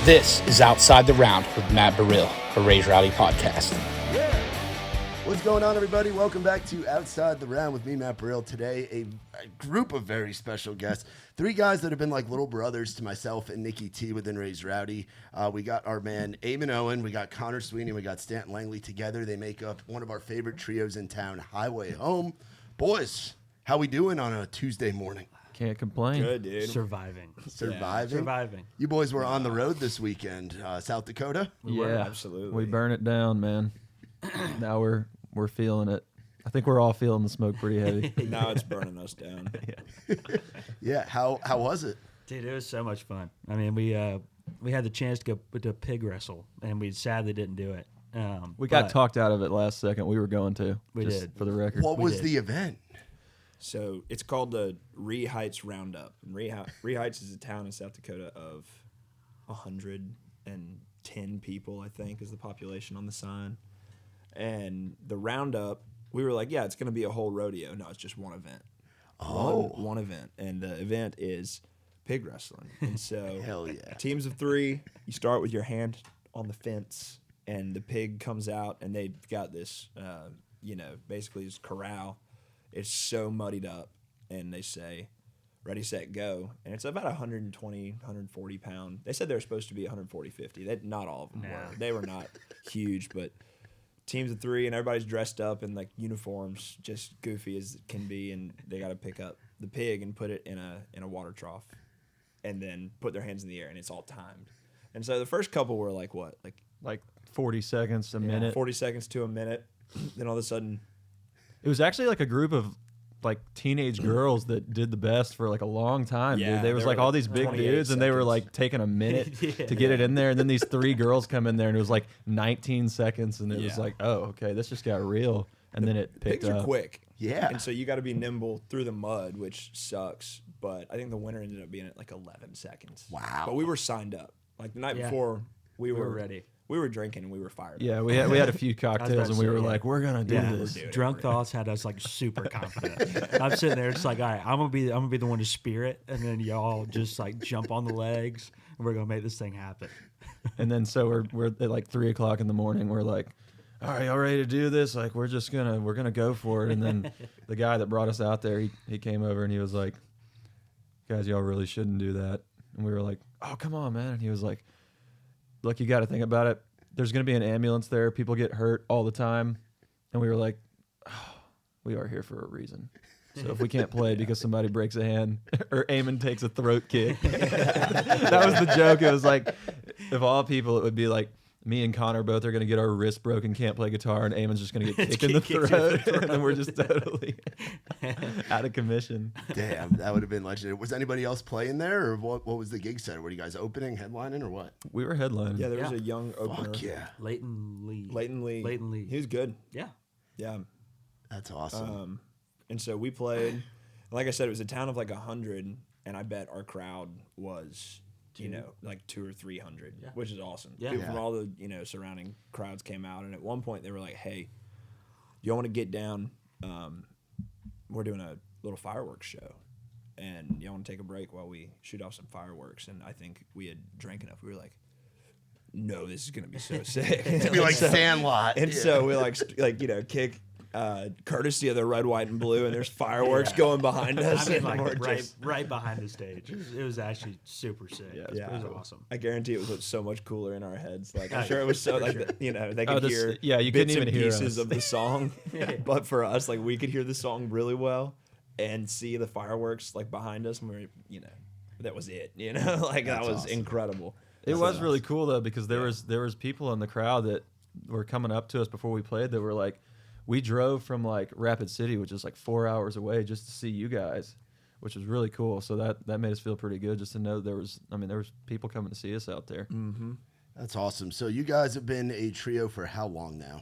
This is Outside the Round with Matt Burrill, a Raise Rowdy podcast. Yeah. What's going on, everybody? Welcome back to Outside the Round with me, Matt Burrill. Today, a group of very special guests. Three guys that have been like little brothers to myself and Nikki T within Raise Rowdy. We got our man Eamon Owen, we got Sweeny, and we got Stanton Langley together. They make up one of our favorite trios in town, Highway Home. Boys, how we doing on a Tuesday morning? Can't complain. Good, dude. Surviving? Surviving. You boys were on the road this weekend, South Dakota? Yeah, absolutely. We burn it down, man. Now we're feeling it. I think we're all feeling the smoke pretty heavy. Now it's burning us down. Yeah. How was it? Dude, it was so much fun. I mean, we had the chance to go to pig wrestle, and we sadly didn't do it. We got talked out of it last second. We were going to. We just did. For the record. What was the event? So it's called the Ree Heights Roundup. And Ree Heights is a town in South Dakota of 110 people, I think, is the population on the sign. And the Roundup, we were like, yeah, it's going to be a whole rodeo. No, it's just one event. Oh. One event. And the event is pig wrestling. And so Hell yeah. Teams of three, you start with your hand on the fence, and the pig comes out, and they've got this, basically this corral. It's so muddied up, and they say, ready, set, go. And it's about 120, 140 pound. They said they were supposed to be 140, 50. Not all of them were. They were not huge, but teams of three, and everybody's dressed up in like uniforms, just goofy as it can be, and they got to pick up the pig and put it in a water trough, and then put their hands in the air, and it's all timed. And so the first couple were like what? Like 40 seconds, a minute. 40 seconds to a minute. Then all of a sudden, It was actually like a group of like teenage girls that did the best for like a long time, Yeah, dude. There was they like were all like these big 28 dudes, and they were seconds. like taking a minute to get it in there, and then these three girls come in there, and it was like 19 seconds, and it was Yeah. like, oh, okay, this just got real, and then it picked pigs up. are quick. Yeah. And so you got to be nimble through the mud, which sucks. But I think the winner ended up being at like 11 seconds. Wow. But we were signed up. Like the night Yeah. before, we were ready. We were drinking and we were fired. Yeah, we had a few about cocktails, to and we say, were yeah. like, we're gonna do this. doing it. Drunk thoughts had us like super confident. I'm sitting there, it's like, all right, I'm gonna be the one to spear it, and then y'all just like jump on the legs, and we're gonna make this thing happen. And then so we're at like 3 o'clock in the morning. We're like, all right, y'all ready to do this? Like we're gonna go for it. And then the guy that brought us out there, he came over and he was like, guys, y'all really shouldn't do that. And we were like, oh, come on, man. And he was like, look, you got to think about it. There's gonna be an ambulance there. People get hurt all the time. And we were like, oh, we are here for a reason. So if we can't play because somebody breaks a hand or Eamon takes a throat kick, that was the joke. It was like, of all people, it would be like me and Connor both are going to get our wrist broken, can't play guitar, and Eamon's just going to get kicked in the throat, and then we're just totally out of commission. Damn, that would have been legendary. Was anybody else playing there, or what was the gig set? Were you guys opening, headlining, or what? We were headlining. Yeah, there was Yeah. a young opener. Fuck yeah. Leighton Lee. Leighton Lee. He was good. Yeah. Yeah. That's awesome. And so we played. Like I said, it was a town of like 100, and I bet our crowd was, like 200 or 300, which is awesome. Yeah. People Yeah. from all the surrounding crowds came out, and at one point they were like, "Hey, y'all want to get down? We're doing a little fireworks show, and y'all want to take a break while we shoot off some fireworks?" And I think we had drank enough. We were like, "No, this is gonna be so sick." To be like Sandlot. And Yeah. so we kick courtesy of the red, white, and blue, and there's fireworks going behind us. I mean, and like we're right, just- right behind the stage. It was actually super sick. Yeah, It was awesome. I guarantee it was so much cooler in our heads. Like I'm Oh, sure it was so for like sure. they could hear you couldn't bits even and hear pieces us. of the song, but for us, like we could hear the song really well and see the fireworks like behind us, and that was it. Like That's that was awesome. incredible. It was really cool though, because there was people in the crowd that were coming up to us before we played that were like, we drove from like Rapid City, which is like 4 hours away, just to see you guys, which was really cool. So that made us feel pretty good just to know there was people coming to see us out there. Mm-hmm. That's awesome. So you guys have been a trio for how long now?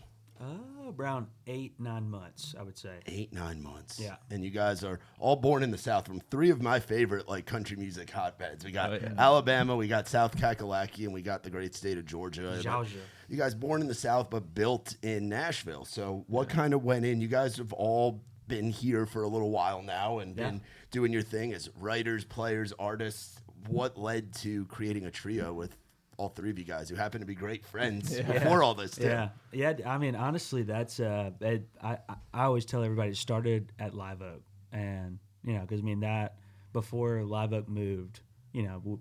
Around 8-9 months, I would say. 8-9 months. Yeah. And you guys are all born in the South from three of my favorite like country music hotbeds. We got Oh, yeah. Alabama, we got South Kakalaki, and we got the great state of Georgia. Georgia. You guys born in the South but built in Nashville. So what kind of went in? You guys have all been here for a little while now and been doing your thing as writers, players, artists. What led to creating a trio with all three of you guys who happen to be great friends before all this. Too. Yeah. I mean, honestly, that's I always tell everybody it started at Live Oak, and because I mean that before Live Oak moved.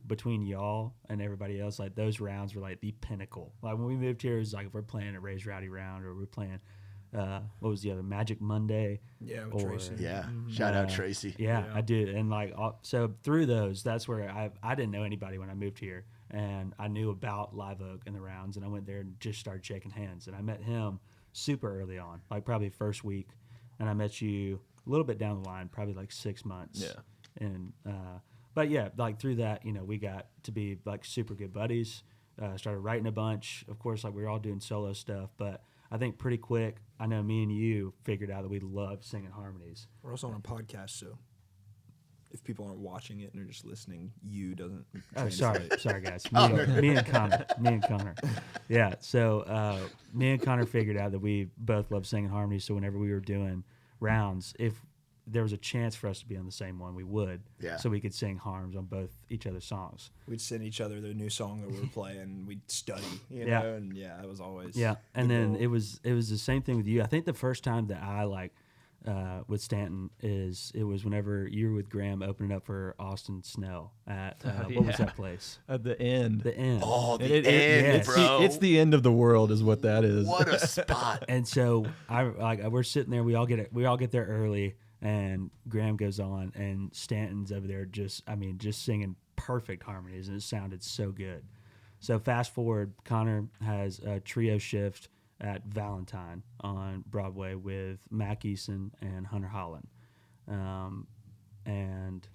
Between y'all and everybody else, like those rounds were like the pinnacle. Like when we moved here, it was like if we're playing a Raise Rowdy round or we're playing, what was the other, Magic Monday? Yeah, with Tracy. Yeah, shout out Tracy. Yeah, I did. And like, so through those, that's where I didn't know anybody when I moved here. And I knew about Live Oak and the rounds. And I went there and just started shaking hands. And I met him super early on, like probably first week. And I met you a little bit down the line, probably like 6 months. Yeah. And, but yeah, like through that, we got to be like super good buddies. Started writing a bunch. Of course, like we were all doing solo stuff, but I think pretty quick, I know me and you figured out that we loved singing harmonies. We're also on a podcast, so if people aren't watching it and they're just listening, you doesn't. Oh, sorry, guys. Me and Connor. Yeah. So me and Connor figured out that we both love singing harmonies. So whenever we were doing rounds, if there was a chance for us to be on the same one, we would. Yeah. So we could sing harms on both each other's songs. We'd send each other the new song that we were playing. We'd study, you Yeah. know, and it was always And the then goal. it was the same thing with you. I think the first time that I with Stanton it was whenever you were with Graham opening up for Austin Snell at what was that place? At the end. The End. Oh, the It- end, it's bro. it's the end of the world, is what that is. What a spot. And so we're sitting there. We all get there early, and Graham goes on, and Stanton's over there just singing perfect harmonies, and it sounded so good. So fast forward, Connor has a trio shift at Valentine on Broadway with Mac Eason and Hunter Holland, and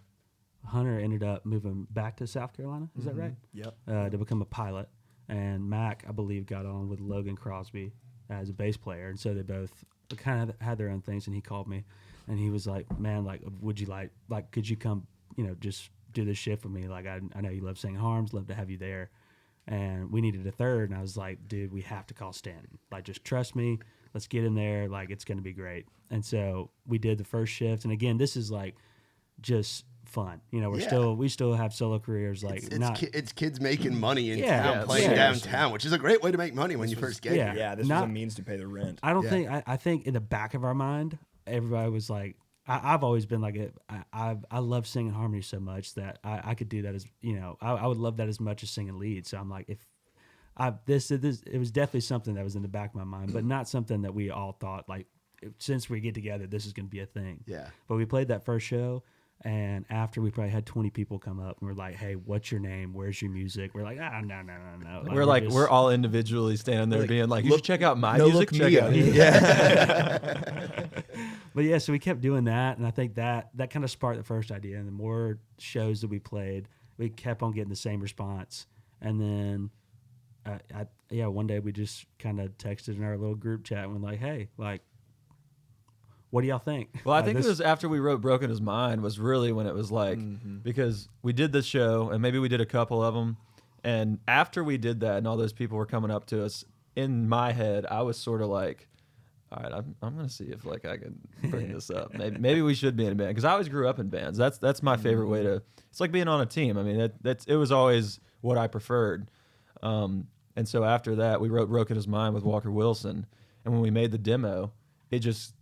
Hunter ended up moving back to South Carolina. Is that right? Yep. To become a pilot, and Mac, I believe, got on with Logan Crosby as a bass player, and so they both kind of had their own things. And he called me, and he was like, "Man, like, would you like could you come, just do this shift with me? Like, I know you love singing harms, love to have you there." And we needed a third, and I was like, "Dude, we have to call Stanton. Like, just trust me. Let's get in there. Like, it's going to be great." And so we did the first shift, and again, this is like just fun. We still have solo careers. Like, It's kids making money in Yeah, town, playing yeah. downtown, which is a great way to make money when you first get yeah. here. Yeah, this was a means to pay the rent. I don't Yeah. think I think in the back of our mind, everybody was like, I've always been like I love singing harmony so much that I could do that as I would love that as much as singing lead. So I'm like, if this it was definitely something that was in the back of my mind, but not something that we all thought like since we get together this is going to be a thing. Yeah. But we played that first show. And after, we probably had 20 people come up and we're like, "Hey, what's your name? Where's your music?" We're like, no. We're all individually standing there being like, "You should check out my music." look me up. But yeah, so we kept doing that, and I think that kind of sparked the first idea. And the more shows that we played, we kept on getting the same response. And then, one day we just kind of texted in our little group chat and we're like, "Hey, like, what do y'all think?" Well, I think it was after we wrote "Broken His Mind" was really when it was like, because we did this show and maybe we did a couple of them, and after we did that and all those people were coming up to us, in my head I was sort of like, all right, I'm gonna see if like I can bring this up. Maybe we should be in a band, because I always grew up in bands. That's my favorite way to. It's like being on a team. I mean, it was always what I preferred. And so after that, we wrote "Broken His Mind" with Walker Wilson, and when we made the demo, it just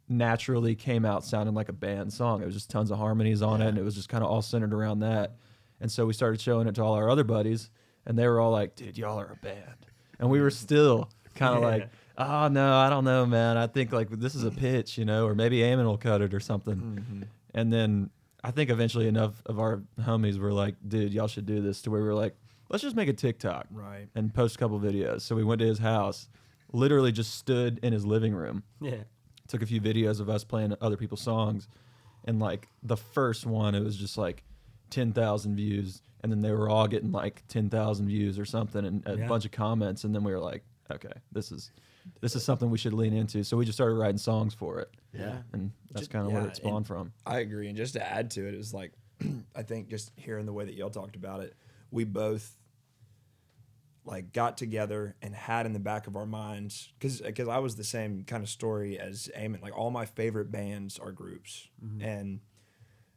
naturally came out sounding like a band song. It was just tons of harmonies on it, and it was just kind of all centered around that. And so we started showing it to all our other buddies, and they were all like, "Dude, y'all are a band," and we were still kind of like, "Oh no, I don't know, man. I think like this is a pitch, or maybe Eamon will cut it or something." And then I think eventually enough of our homies were like, "Dude, y'all should do this," to where we were like, "Let's just make a TikTok, Right. and post a couple videos." So we went to his house, literally just stood in his living room, Yeah. took a few videos of us playing other people's songs, and like the first one, it was just like 10,000 views, and then they were all getting like 10,000 views or something, and a bunch of comments, and then we were like, okay, this is something we should lean into. So we just started writing songs for it. Yeah. And that's kind of where it spawned from. I agree. And just to add to it, it was like, I think just hearing the way that y'all talked about it, we both like got together and had in the back of our minds, because I was the same kind of story as Eamon. Like, all my favorite bands are groups, and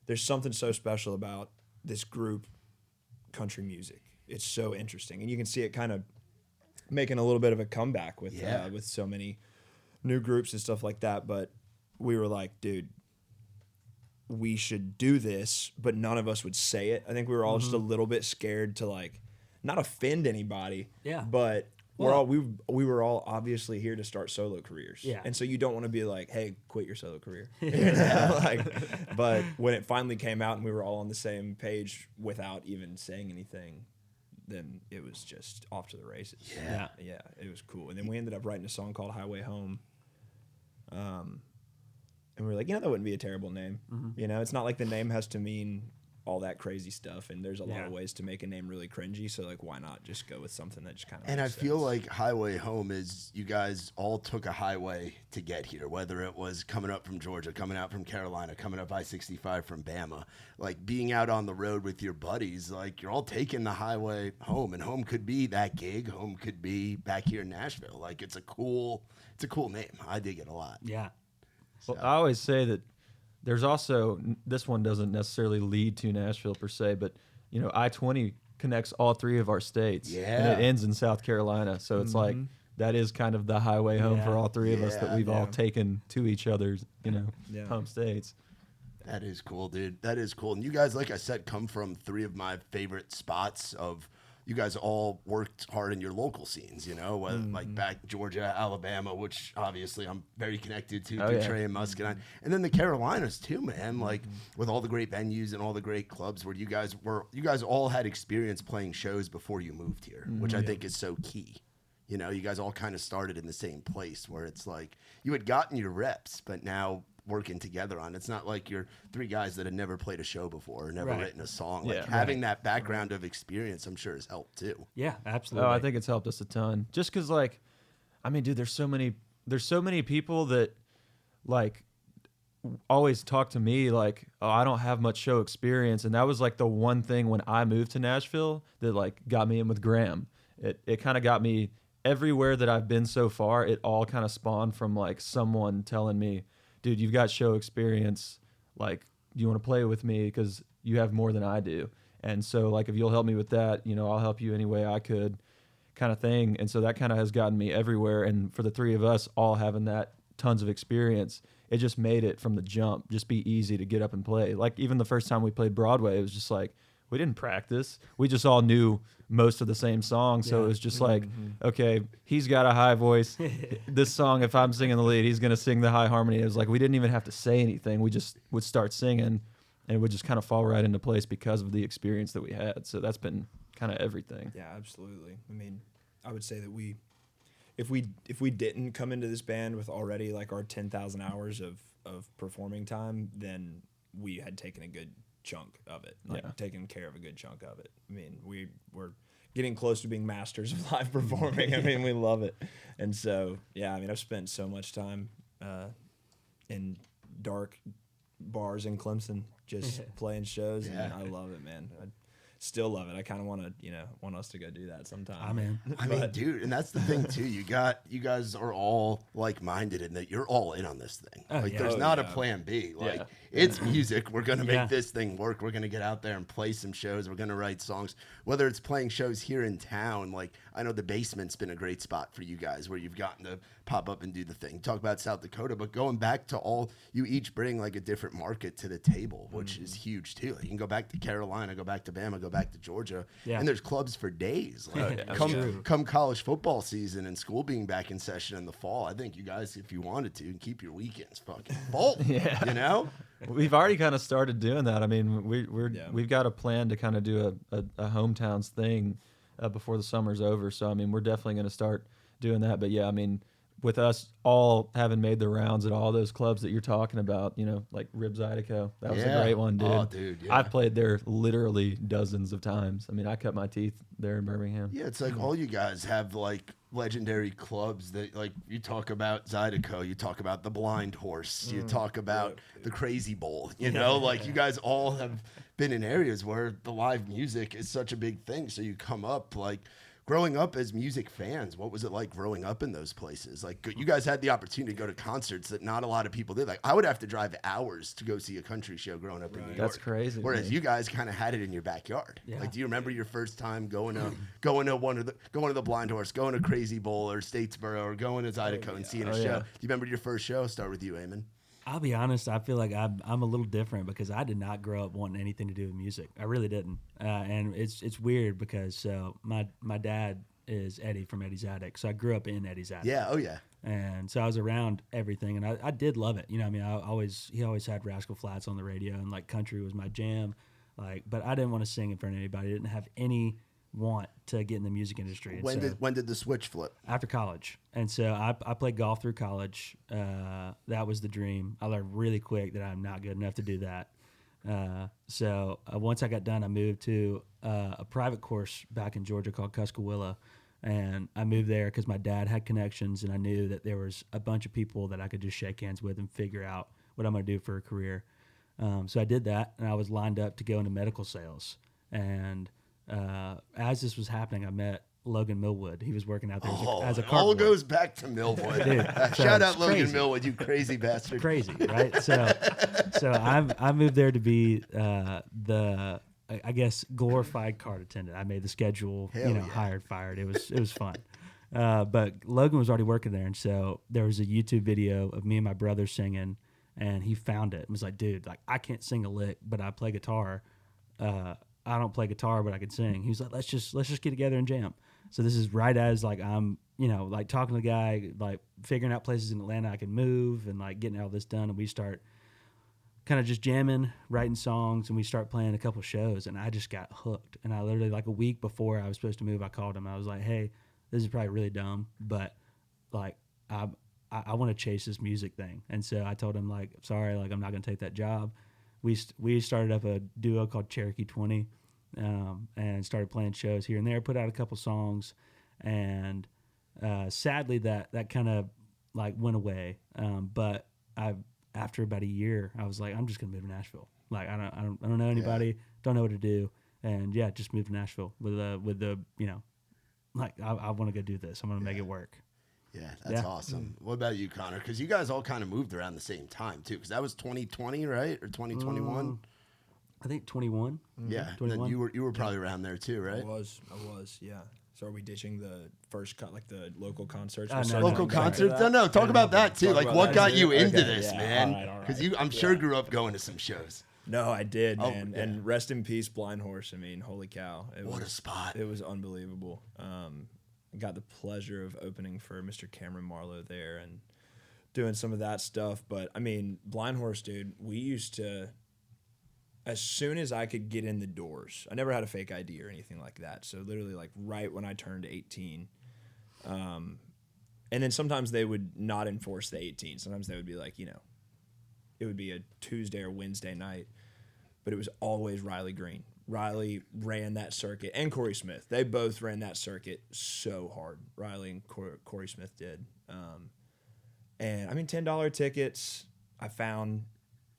there's something so special about this group country music. it's so interesting, and you can see it kind of making a little bit of a comeback with Yeah. with so many new groups and stuff like that. But we were like, dude, we should do this, but none of us would say it. I think we were all just a little bit scared to like not offend anybody. Yeah. But we were all obviously here to start solo careers. Yeah. And so you don't want to be like, hey, quit your solo career. You know? But when it finally came out and we were all on the same page without even saying anything, then it was just off to the races. Yeah. Yeah, it was cool. And then we ended up writing a song called Highway Home. And we were like, that wouldn't be a terrible name. You know, it's not like the name has to mean all that crazy stuff. And there's a lot of ways to make a name really cringy. So, like, why not just go with something that just kind of And I makes feel sense? like Highway Home is you guys all took a highway to get here, whether it was coming up from Georgia, coming out from Carolina, coming up I-65 from Bama, like being out on the road with your buddies, like you're all taking the highway home, and home could be that gig, home could be back here in Nashville. Like it's a cool name. I dig it a lot. Yeah. Well, I always say that there's also, this one doesn't necessarily lead to Nashville per se, but I-20 connects all three of our states, and Yeah. it ends in South Carolina. So it's like that is kind of the highway home for all three of us that we've all taken to each other's, home states. That is cool, dude. That is cool. And you guys, like I said, come from three of my favorite spots of you guys all worked hard in your local scenes, whether, like back Georgia, Alabama, which obviously I'm very connected to, Trey and Muscadine. And then the Carolinas too, man, like with all the great venues and all the great clubs where you guys all had experience playing shows before you moved here, which I think is so key. You guys all kind of started in the same place where it's like you had gotten your reps, but now working together on it's not like you're three guys that had never played a show before or never written a song. Like having that background of experience, I'm sure has helped too. Yeah, absolutely. Oh, I think it's helped us a ton. Just because, dude, there's so many people that, always talk to me like, oh, I don't have much show experience. And that was, the one thing when I moved to Nashville that, got me in with Graham. It kind of got me everywhere that I've been so far. It all kind of spawned from, someone telling me, dude, you've got show experience. Do you want to play with me? Because you have more than I do. And so, if you'll help me with that, I'll help you any way I could, kind of thing. And so that kind of has gotten me everywhere. And for the three of us all having that tons of experience, it just made it from the jump just be easy to get up and play. Even the first time we played Broadway, it was just we didn't practice. We just all knew most of the same songs. So it was just okay, he's got a high voice. This song, if I'm singing the lead, he's going to sing the high harmony. It was we didn't even have to say anything. We just would start singing, and it would just kind of fall right into place because of the experience that we had. So that's been kind of everything. Yeah, absolutely. I mean, I would say that if we didn't come into this band with already our 10,000 hours of performing time, then we had taken a good chunk of it, taking care of a good chunk of it. I mean, we're getting close to being masters of live performing. I mean, we love it. And so, yeah, I mean, I've spent so much time in dark bars in Clemson just playing shows, and I love it, man. I still love it. I kind of want to, want us to go do that sometime. I'm in. I mean, dude, and that's the thing too. You guys are all like-minded in that you're all in on this thing. There's not a plan B. It's music. We're gonna make this thing work. We're gonna get out there and play some shows. We're gonna write songs. Whether it's playing shows here in town, I know the basement's been a great spot for you guys where you've gotten to pop up and do the thing. Talk about South Dakota, but going back to all, you each bring a different market to the table, which is huge too. You can go back to Carolina, go back to Bama, go back to Georgia, and there's clubs for days. Come college football season and school being back in session in the fall, I think you guys, if you wanted to, can keep your weekends fucking full. We've already kind of started doing that. I mean, we've got a plan to kind of do a hometowns thing before the summer's over. So I mean, we're definitely going to start doing that. But yeah, I mean, with us all having made the rounds at all those clubs that you're talking about, Rib Zydeco, that was a great one, dude. Oh, dude, yeah. I've played there literally dozens of times. I mean, I cut my teeth there in Birmingham. Yeah, it's all you guys have legendary clubs that you talk about Zydeco, you talk about the Blind Horse, you talk about the Crazy Bowl, you guys all have been in areas where the live music is such a big thing. So you come up growing up as music fans, what was it like growing up in those places? Like, you guys had the opportunity to go to concerts that not a lot of people did. Like, I would have to drive hours to go see a country show growing up in New York. That's crazy. Whereas man. you guys kind of had it in your backyard. Yeah. Like, do you remember your first time going to the Blind Horse, going to Crazy Bowl or Statesboro, or going to Zydeco and seeing a show? yeah. Do you remember your first show? Start with you, Eamon. I'll be honest. I feel like I'm a little different because I did not grow up wanting anything to do with music. I really didn't, and it's weird because my dad is Eddie from Eddie's Attic, so I grew up in Eddie's Attic. Yeah, oh yeah. And so I was around everything, and I did love it. You know, I mean, he always had Rascal Flatts on the radio, and like country was my jam. Like, but I didn't want to sing in front of anybody. I didn't have any want to get in the music industry. And When did the switch flip? after college. And so I played golf through college. That was the dream. I learned really quick that I'm not good enough to do that. So once I got done, I moved to a private course back in Georgia called Cuskawilla. And I moved there because my dad had connections, and I knew that there was a bunch of people that I could just shake hands with and figure out what I'm going to do for a career. So I did that, and I was lined up to go into medical sales. And as this was happening, I met Logan Millwood. He was working out there as a it all carpenter. goes back to Millwood. Dude, so Shout it's out Logan crazy. Millwood, you crazy bastard. Crazy, right? So I moved there to be the I guess glorified card attendant. I made the schedule, Hell yeah. hired, fired. It was fun. But Logan was already working there, and so there was a YouTube video of me and my brother singing, and he found it and was like, "Dude, like I can't sing a lick, but I play guitar. I don't play guitar, but I can sing." He was like, "Let's just get together and jam." So this is right as like I'm, like talking to the guy, like figuring out places in Atlanta I can move, and like getting all this done, and we start kind of just jamming, writing songs, and we start playing a couple shows, and I just got hooked. And I literally, like a week before I was supposed to move, I called him. I was like, "Hey, this is probably really dumb, but like I want to chase this music thing." And so I told him, like, "Sorry, like I'm not going to take that job." We started up a duo called Cherokee 20, and started playing shows here and there, put out a couple songs, and sadly that kind of like went away. But after about a year, I was like, I'm just gonna move to Nashville. Like I don't know anybody, don't know what to do, and yeah, just moved to Nashville with the like I want to go do this. I'm gonna make it work. Yeah, that's Yeah. awesome. What about you, Connor? Because you guys all kind of moved around the same time too. Because that was 2020, right, or 2021? I think 21. Yeah, then 21. you were probably around there too, right? I was, yeah. So are we ditching the first like the local concerts? No, We're no, starting Local to come back to concerts? that? No, talk about that too. Talk Like, about what that got too? you into Okay, this, yeah, man? all right. Because I'm sure grew up going to some shows. No, I did, Oh, man. yeah. And rest in peace, Blind Horse. I mean, holy cow. What a spot. It was unbelievable. Got the pleasure of opening for Mr. Cameron Marlowe there and doing some of that stuff. But, I mean, Blind Horse, dude, we used to, as soon as I could get in the doors, I never had a fake ID or anything like that. So literally, like, right when I turned 18, and then sometimes they would not enforce the 18. Sometimes they would be like, it would be a Tuesday or Wednesday night, but it was always Riley Green. Riley ran that circuit, and Corey Smith. They both ran that circuit so hard. Riley and Corey Smith did. And I mean, $10 tickets. I found,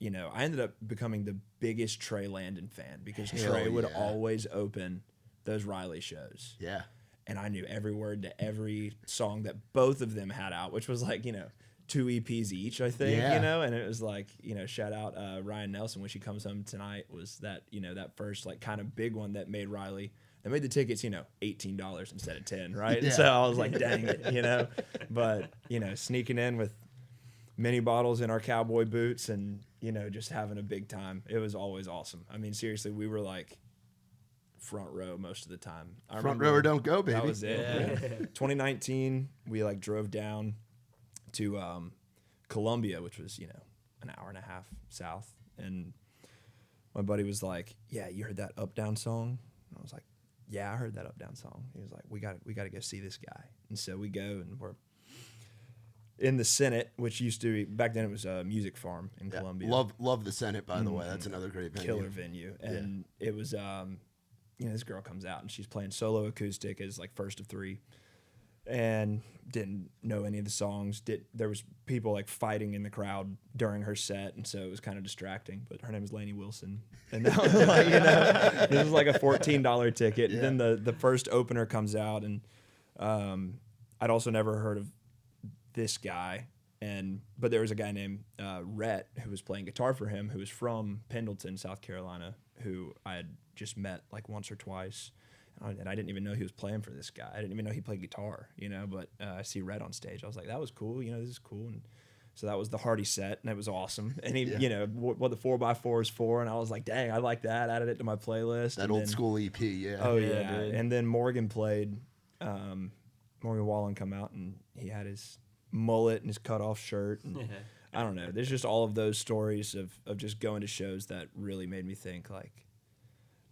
I ended up becoming the biggest Trey Landon fan because Hell Trey would yeah. always open those Riley shows. Yeah. And I knew every word to every song that both of them had out, which was like, 2 EPs each, I think, Yeah. and it was like, shout out Ryan Nelson when she comes home tonight was that, that first like kind of big one that made Riley, that made the tickets, $18 instead of 10, right? Yeah. And so I was like, dang it, but, sneaking in with mini bottles in our cowboy boots and, just having a big time. It was always awesome. I mean, seriously, we were like front row most of the time. Front row or don't go, baby. That was it. Yeah. 2019, we like drove down to Columbia, which was, an hour and a half south. And my buddy was like, "Yeah, you heard that Up Down song?" And I was like, "Yeah, I heard that Up Down song." He was like, we got to go see this guy. And so we go, and we're in the Senate, which used to be, back then it was a music farm in Yeah. Columbia. Love the Senate, by the way. That's another great venue. Killer venue. And it was, this girl comes out, and she's playing solo acoustic as like first of three. and didn't know any of the songs. There was people like fighting in the crowd during her set, and so it was kind of distracting. But her name is Lainey Wilson, and that was like, this was like a $14 ticket. Yeah. And then the first opener comes out, and I'd also never heard of this guy, but there was a guy named Rhett who was playing guitar for him, who was from Pendleton, South Carolina, who I had just met like once or twice. And I didn't even know he was playing for this guy. I didn't even know he played guitar, but I see Red on stage. I was like, that was cool. This is cool. And so that was the Hardy set, and it was awesome. And he, what the 4x4 is for. And I was like, dang, I like that. Added it to my playlist. That old school EP, yeah. Oh, yeah. dude. And then Morgan played, Morgan Wallen come out, and he had his mullet and his cutoff shirt. And I don't know. There's just all of those stories of just going to shows that really made me think, like,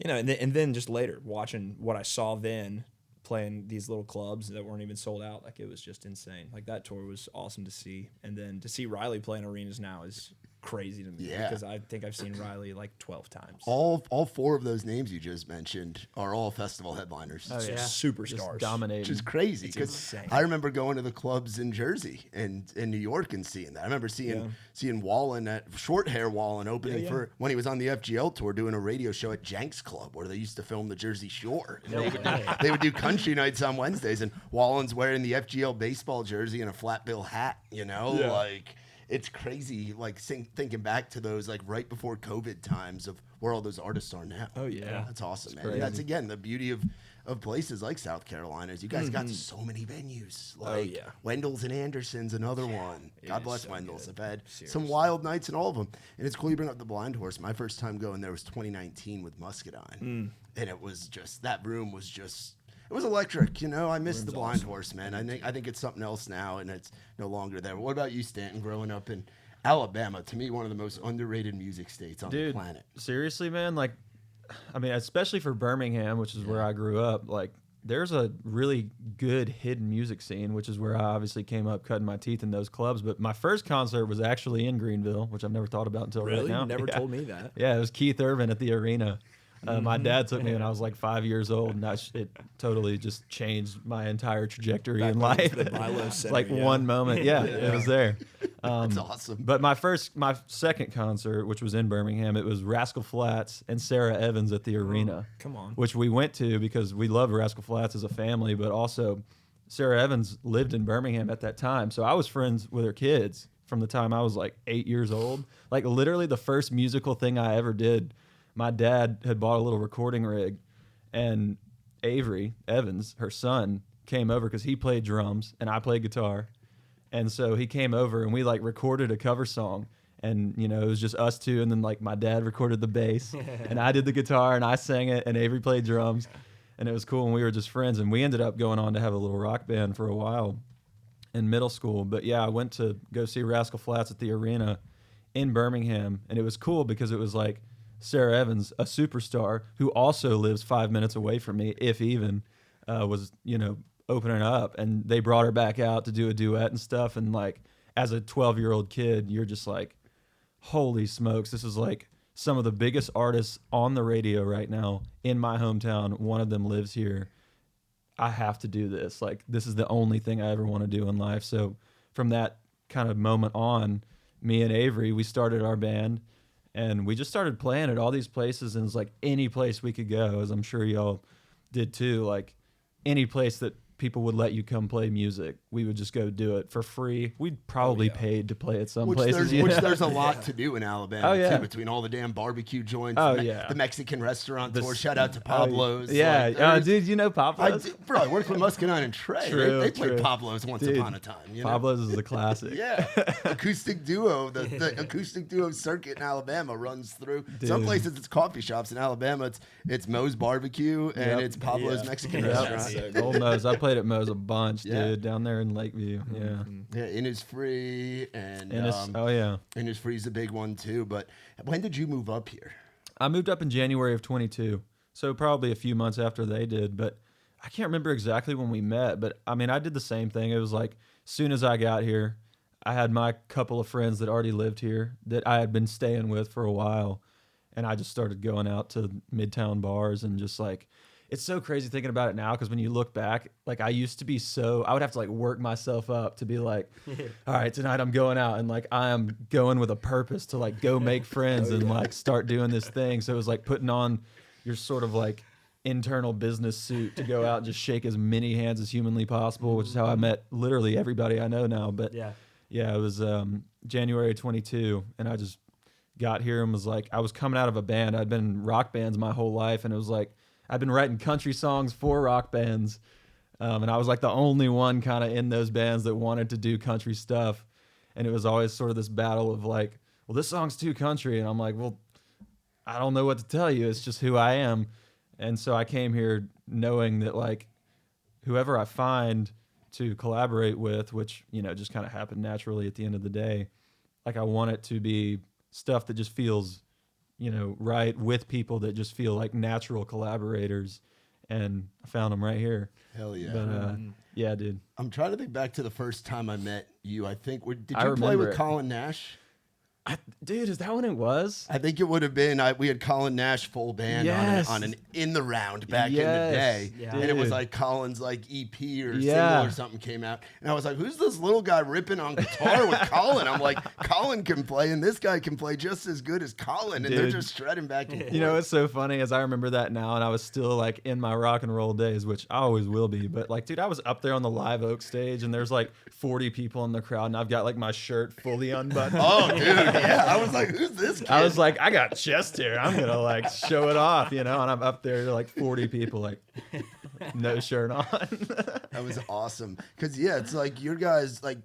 and then just later watching what I saw then playing these little clubs that weren't even sold out, like it was just insane. Like that tour was awesome to see, and then to see Riley playing arenas now is crazy to me because I think I've seen Riley like 12 times. All four of those names you just mentioned are all festival headliners. Oh, yeah. Superstars, Just dominating. Which is crazy It's because insane. I remember going to the clubs in Jersey and in New York and seeing that. I remember seeing Wallen at Short Hair Wallen opening for when he was on the FGL tour doing a radio show at Jenks Club where they used to film the Jersey Shore. And they would do country nights on Wednesdays, and Wallen's wearing the FGL baseball jersey and a flat bill hat. Like. It's crazy, like thinking back to those like right before COVID times of where all those artists are now. Oh yeah, that's awesome, man. And that's again the beauty of places like South Carolina is you guys got so many venues. Like Wendell's and Anderson's, another one. God bless so Wendell's. good. I've had Seriously. some wild nights in all of them, and it's cool you bring up the Blind Horse. My first time going there was 2019 with Muscadine, and it was just that room was just. It was electric, I miss the Blind Horse, man. I think it's something else now, and it's no longer there. But what about you, Stanton? Growing up in Alabama, to me, one of the most underrated music states on the planet. Seriously, man. Like, I mean, especially for Birmingham, which is where I grew up. Like, there's a really good hidden music scene, which is where I obviously came up cutting my teeth in those clubs. But my first concert was actually in Greenville, which I've never thought about until right now. You never told me that. Yeah, it was Keith Urban at the arena. My dad took me when I was like 5 years old, and it totally just changed my entire trajectory in life. It's like one moment. Yeah, it was there. That's awesome. But my second concert, which was in Birmingham, it was Rascal Flatts and Sarah Evans at the arena. Come on. Which we went to because we loved Rascal Flatts as a family, but also Sarah Evans lived in Birmingham at that time. So I was friends with her kids from the time I was like 8 years old. Like literally the first musical thing I ever did, my dad had bought a little recording rig, and Avery Evans, her son, came over because he played drums and I played guitar. And so he came over and we like recorded a cover song, and it was just us two, and then like my dad recorded the bass and I did the guitar and I sang it and Avery played drums, and it was cool, and we were just friends, and we ended up going on to have a little rock band for a while in middle school. But yeah, I went to go see Rascal Flatts at the arena in Birmingham, and it was cool because it was like Sarah Evans, a superstar who also lives 5 minutes away from me, if even, was, opening up, and they brought her back out to do a duet and stuff. And like, as a 12-year-old kid, you're just like, holy smokes, this is like some of the biggest artists on the radio right now in my hometown. One of them lives here. I have to do this. Like, this is the only thing I ever want to do in life. So from that kind of moment on, me and Avery, we started our band. And we just started playing at all these places, and it's like any place we could go, as I'm sure y'all did too. Like any place that people would let you come play music, we would just go do it for free. We'd probably paid to play at some places. There's a lot to do in Alabama too, between all the damn barbecue joints, the Mexican restaurant tour. Shout out to Pablo's. Dude, Pablo's? Bro, I worked with Muscadine and Trey. They played Pablo's once upon a time. Pablo's is a classic. Acoustic duo. The acoustic duo circuit in Alabama runs through. Some places it's coffee shops. In Alabama, it's Moe's Barbecue and it's Pablo's Mexican restaurant. Old Moe's. I played at Moe's a bunch, dude, down there in Lakeview. Yeah, Innisfree and Innisfree's a big one too. But when did you move up here? I moved up in January of 22, so probably a few months after they did. But I can't remember exactly when we met. But I mean, I did the same thing. It was like soon as I got here, I had my couple of friends that already lived here that I had been staying with for a while, and I just started going out to Midtown bars and just like it's so crazy thinking about it now, because when you look back, like I used to be I would have to like work myself up to be like, all right, tonight I'm going out and like I am going with a purpose to like go make friends and like start doing this thing. So it was like putting on your sort of like internal business suit to go out and just shake as many hands as humanly possible, which is how I met literally everybody I know now. But yeah, it was January 22, and I just got here and was like, I was coming out of a band. I'd been in rock bands my whole life, and it was like I've been writing country songs for rock bands, and I was like the only one kind of in those bands that wanted to do country stuff. And it was always sort of this battle of like, well, this song's too country, and I'm like, well, I don't know what to tell you. It's just who I am. And so I came here knowing that like whoever I find to collaborate with, which, you know, just kind of happened naturally at the end of the day, like I want it to be stuff that just feels, you know, right, with people that just feel like natural collaborators. And I found them right here. Hell yeah. But yeah, dude. I'm trying to think back to the first time I met you. I think, did I you play remember with it. Colin Nash? Dude, is that when it was? I think it would have been. We had Colin Nash full band Yes. on an In the Round back in the Yes, day, and it was dude. like Colin's like EP or Yeah. single or something came out, and I was like, "Who's this little guy ripping on guitar with Colin?" I'm like, "Colin can play, and this guy can play just as good as Colin," and they're Dude. just shredding back and forth. You know, what's so funny is I remember that now, and I was still like in my rock and roll days, which I always will be. But like, dude, I was up there on the Live Oak stage, and there's like 40 people in the crowd, and I've got like my shirt fully unbuttoned. Oh, dude, yeah. I was like, "Who's this kid?" I was like, I got chest hair. I'm gonna like show it off, you know. And I'm up there to like 40 people, like no shirt on. That was awesome. Cause yeah, it's like your guys like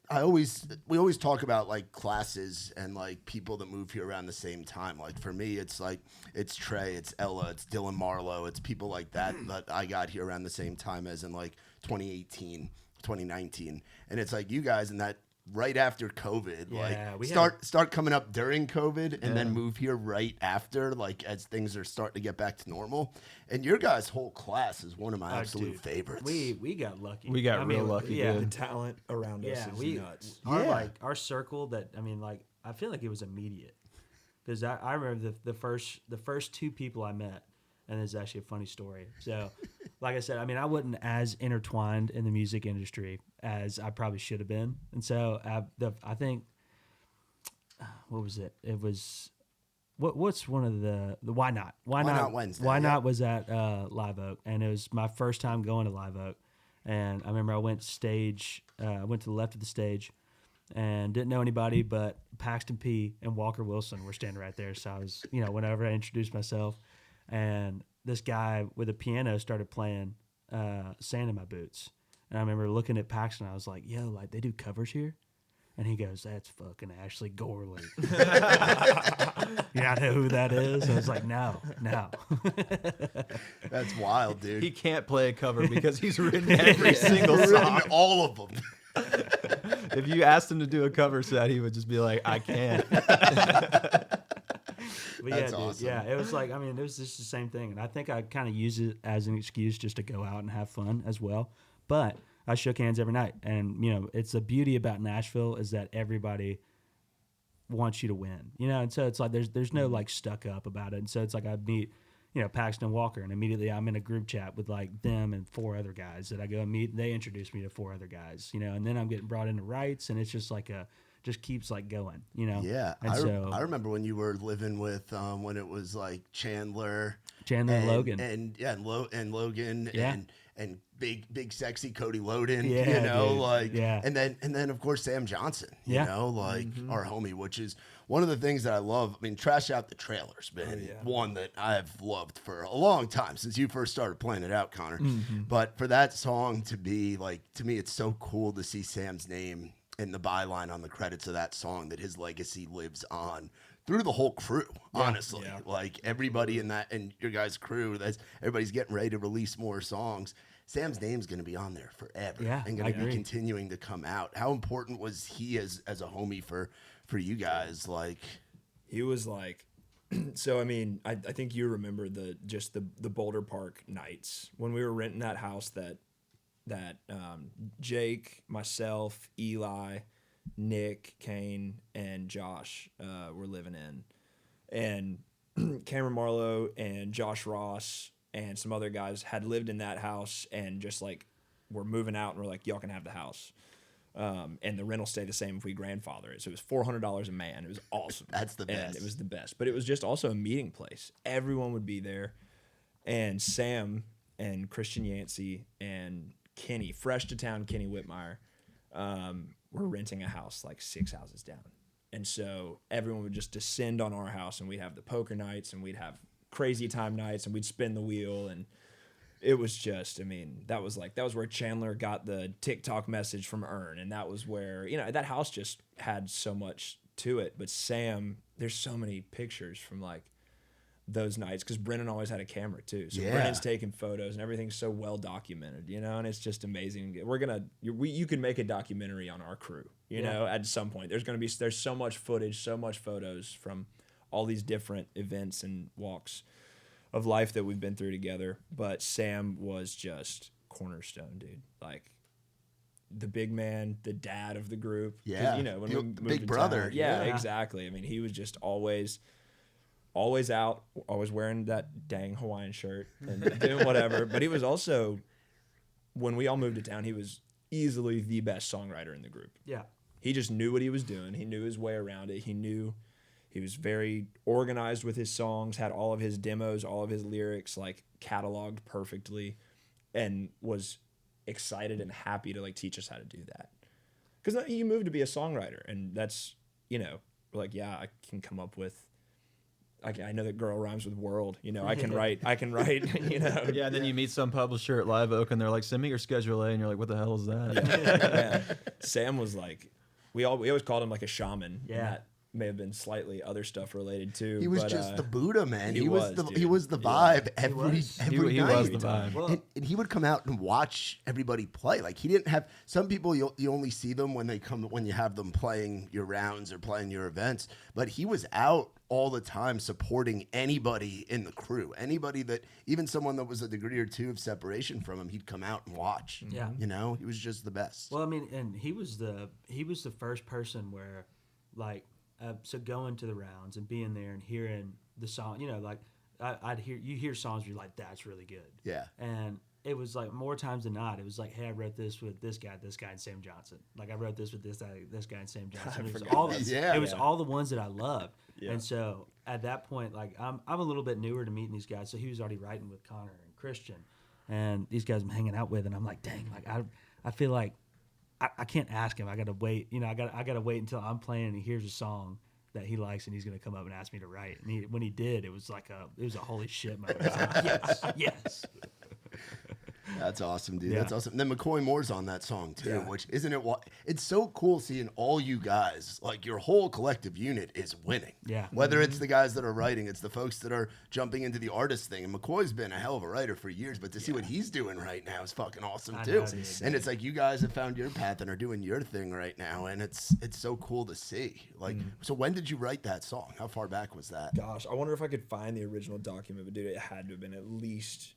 we always talk about like classes and like people that move here around the same time. Like for me, it's like it's Trey, it's Ella, it's Dylan Marlowe, it's people like that I got here around the same time as in like 2018, 2019. And it's like you guys in that right after COVID, Yeah, we start coming up during COVID and then move here right after, like as things are starting to get back to normal. And your guys' whole class is one of my absolute favorites. We got lucky. We got real lucky, Yeah, dude. The talent around us yeah. is We nuts. our circle that I feel like it was immediate because I remember the first two people I met, and it's actually a funny story. So, like I said, I wasn't as intertwined in the music industry as I probably should have been, and so I think what was it? It was what's one of the Why Not Wednesday, Why yeah. Not was at Live Oak, and it was my first time going to Live Oak, and I remember I went to the left of the stage. And didn't know anybody, but Paxton P. and Walker Wilson were standing right there. So I was, whenever I introduced myself, and this guy with a piano started playing Sand in My Boots. And I remember looking at Paxton, I was like, yo, like they do covers here? And he goes, that's fucking Ashley Gorley. You know who that is? I was like, no. That's wild, dude. He can't play a cover because he's written every single Written song. all of them. If you asked him to do a cover set, he would just be like, I can't. But That's yeah, dude, awesome. yeah, it was like, it was just the same thing. And I think I kind of use it as an excuse just to go out and have fun as well. But I shook hands every night. And, it's the beauty about Nashville is that everybody wants you to win, and so it's like there's no like stuck up about it. And so it's like I meet, Paxton Walker, and immediately I'm in a group chat with like them and four other guys that I go and meet. They introduce me to four other guys, and then I'm getting brought into rights, and it's just like just keeps like going, Yeah, And I remember when you were living with when it was like Chandler and Logan, and Logan, Yeah. and big sexy Cody Loden, Yeah, dude. and then of course Sam Johnson, Yeah. Our homie, which is one of the things that I love. Trash Out the Trailer's been one that I've loved for a long time since you first started playing it out, Connor. But for that song to be like, to me, it's so cool to see Sam's name in the byline on the credits of that song, that his legacy lives on through the whole crew, honestly. Yeah. Like everybody in that and your guys' crew, everybody's getting ready to release more songs. Sam's name's going to be on there forever, Yeah, and I going to be agree. continuing to come out. How important was he as a homie for you guys? Like, He was like, so I think you remember the Boulder Park nights when we were renting that house that Jake, myself, Eli, Nick, Kane, and Josh were living in, and Cameron Marlowe and Josh Ross and some other guys had lived in that house and just like were moving out, and we're like, y'all can have the house. And the rental stayed the same if we grandfather it. So it was $400 a man. It was awesome. That's the best. And it was the best. But it was just also a meeting place. Everyone would be there. And Sam and Christian Yancey and Kenny, fresh to town Kenny Whitmire, were renting a house like 6 houses down. And so everyone would just descend on our house, and we'd have the poker nights, and we'd have crazy time nights, and we'd spin the wheel. And it was just, I mean, that was where Chandler got the TikTok message from Ern. And that was where, that house just had so much to it. But Sam, there's so many pictures from like those nights, because Brennan always had a camera too. So Brennan's taking photos, and everything's so well documented, and it's just amazing. You can make a documentary on our crew, at some point. There's so much footage, so much photos from all these different events and walks of life that we've been through together. But Sam was just cornerstone, dude. Like the big man, the dad of the group. Yeah. When we moved big to brother. town, yeah, exactly. I mean, he was just always out, always wearing that dang Hawaiian shirt and doing whatever. But he was also, when we all moved to town, he was easily the best songwriter in the group. Yeah. He just knew what he was doing. He knew his way around it. He was very organized with his songs, had all of his demos, all of his lyrics like cataloged perfectly, and was excited and happy to like teach us how to do that. Because he moved to be a songwriter, and that's, like, yeah, I can come up with, I know that girl rhymes with world, I can write, Yeah, and then you meet some publisher at Live Oak, and they're like, send me your Schedule A, and you're like, what the hell is that? Yeah. Sam was like, we always called him like a shaman. Yeah. And that may have been slightly other stuff related too. He was just the Buddha, man. He was the dude. vibe every He night. was the vibe. Well, And he would come out and watch everybody play. Like, he didn't have, some people you only see them when you have them playing your rounds or playing your events, but he was out all the time supporting anybody in the crew. Anybody that, even someone that was a degree or two of separation from him, he'd come out and watch. Yeah. He was just the best. Well, I mean, and he was the first person where, like, so going to the rounds and being there and hearing the song, like I'd hear songs where you're like, that's really good. Yeah. And it was like more times than not, it was like, hey, I wrote this with this guy, and Sam Johnson. Like, I wrote this with this guy and Sam Johnson. It was all all the ones that I loved. Yeah. And so at that point, like, I'm a little bit newer to meeting these guys. So he was already writing with Connor and Christian, and these guys I'm hanging out with, and I'm like, dang, like I feel like I can't ask him. I gotta wait. I gotta wait until I'm playing and he hears a song that he likes, and he's gonna come up and ask me to write. And when he did, it was a holy shit moment. I was like, yes. That's awesome, dude. Yeah. That's awesome. And then McCoy Moore's on that song too, which isn't it? It's so cool seeing all you guys, like your whole collective unit, is winning. Yeah. Whether it's the guys that are writing, it's the folks that are jumping into the artist thing. And McCoy's been a hell of a writer for years, but to see what he's doing right now is fucking awesome too. And it's like you guys have found your path and are doing your thing right now, and it's so cool to see. Like, so when did you write that song? How far back was that? Gosh, I wonder if I could find the original document, but dude, it had to have been at least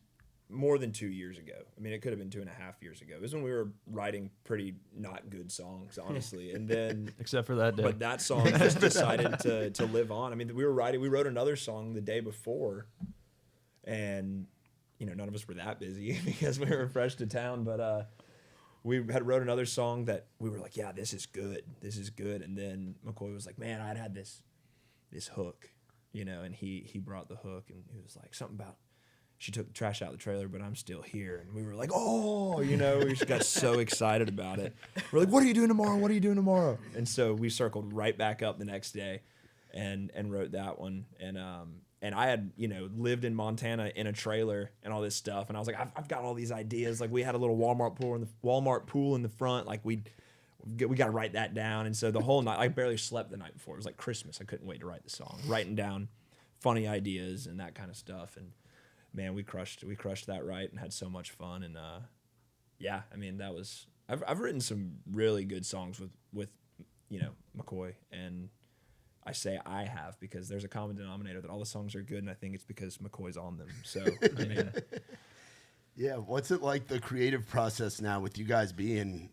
more than 2 years ago. I mean, it could have been 2.5 years ago. It was when we were writing pretty not good songs, honestly. And then, Except for that day. but that song just decided to live on. I mean, we wrote another song the day before, and none of us were that busy because we were fresh to town. But we had wrote another song that we were like, yeah, this is good. And then McCoy was like, man, I'd had this hook, and he brought the hook, and he was like something about, she took the trash out of the trailer, but I'm still here. And we were like, oh, we just got so excited about it. We're like, what are you doing tomorrow? And so we circled right back up the next day and wrote that one. And I had, lived in Montana in a trailer and all this stuff. And I was like, I've got all these ideas. Like, we had a little Walmart pool in the front. Like, we got to write that down. And so the whole night, I barely slept the night before. It was like Christmas. I couldn't wait to write the song, writing down funny ideas and that kind of stuff. And man, we crushed that right and had so much fun. And I mean, that was, I've written some really good songs with McCoy, and I say I have because there's a common denominator that all the songs are good, and I think it's because McCoy's on them. So I mean, Yeah, what's it like, the creative process now with you guys being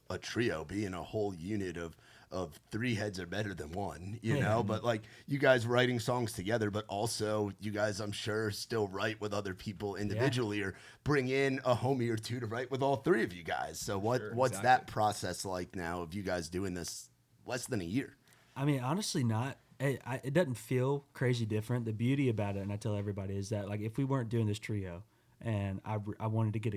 a trio, being a whole unit of three heads are better than one, you know, but like you guys writing songs together, but also you guys, I'm sure, still write with other people individually or bring in a homie or two to write with all three of you guys. So what's that process like now of you guys doing this less than a year? I mean, honestly, not. It doesn't feel crazy different. The beauty about it, and I tell everybody, is that like if we weren't doing this trio, and I wanted to get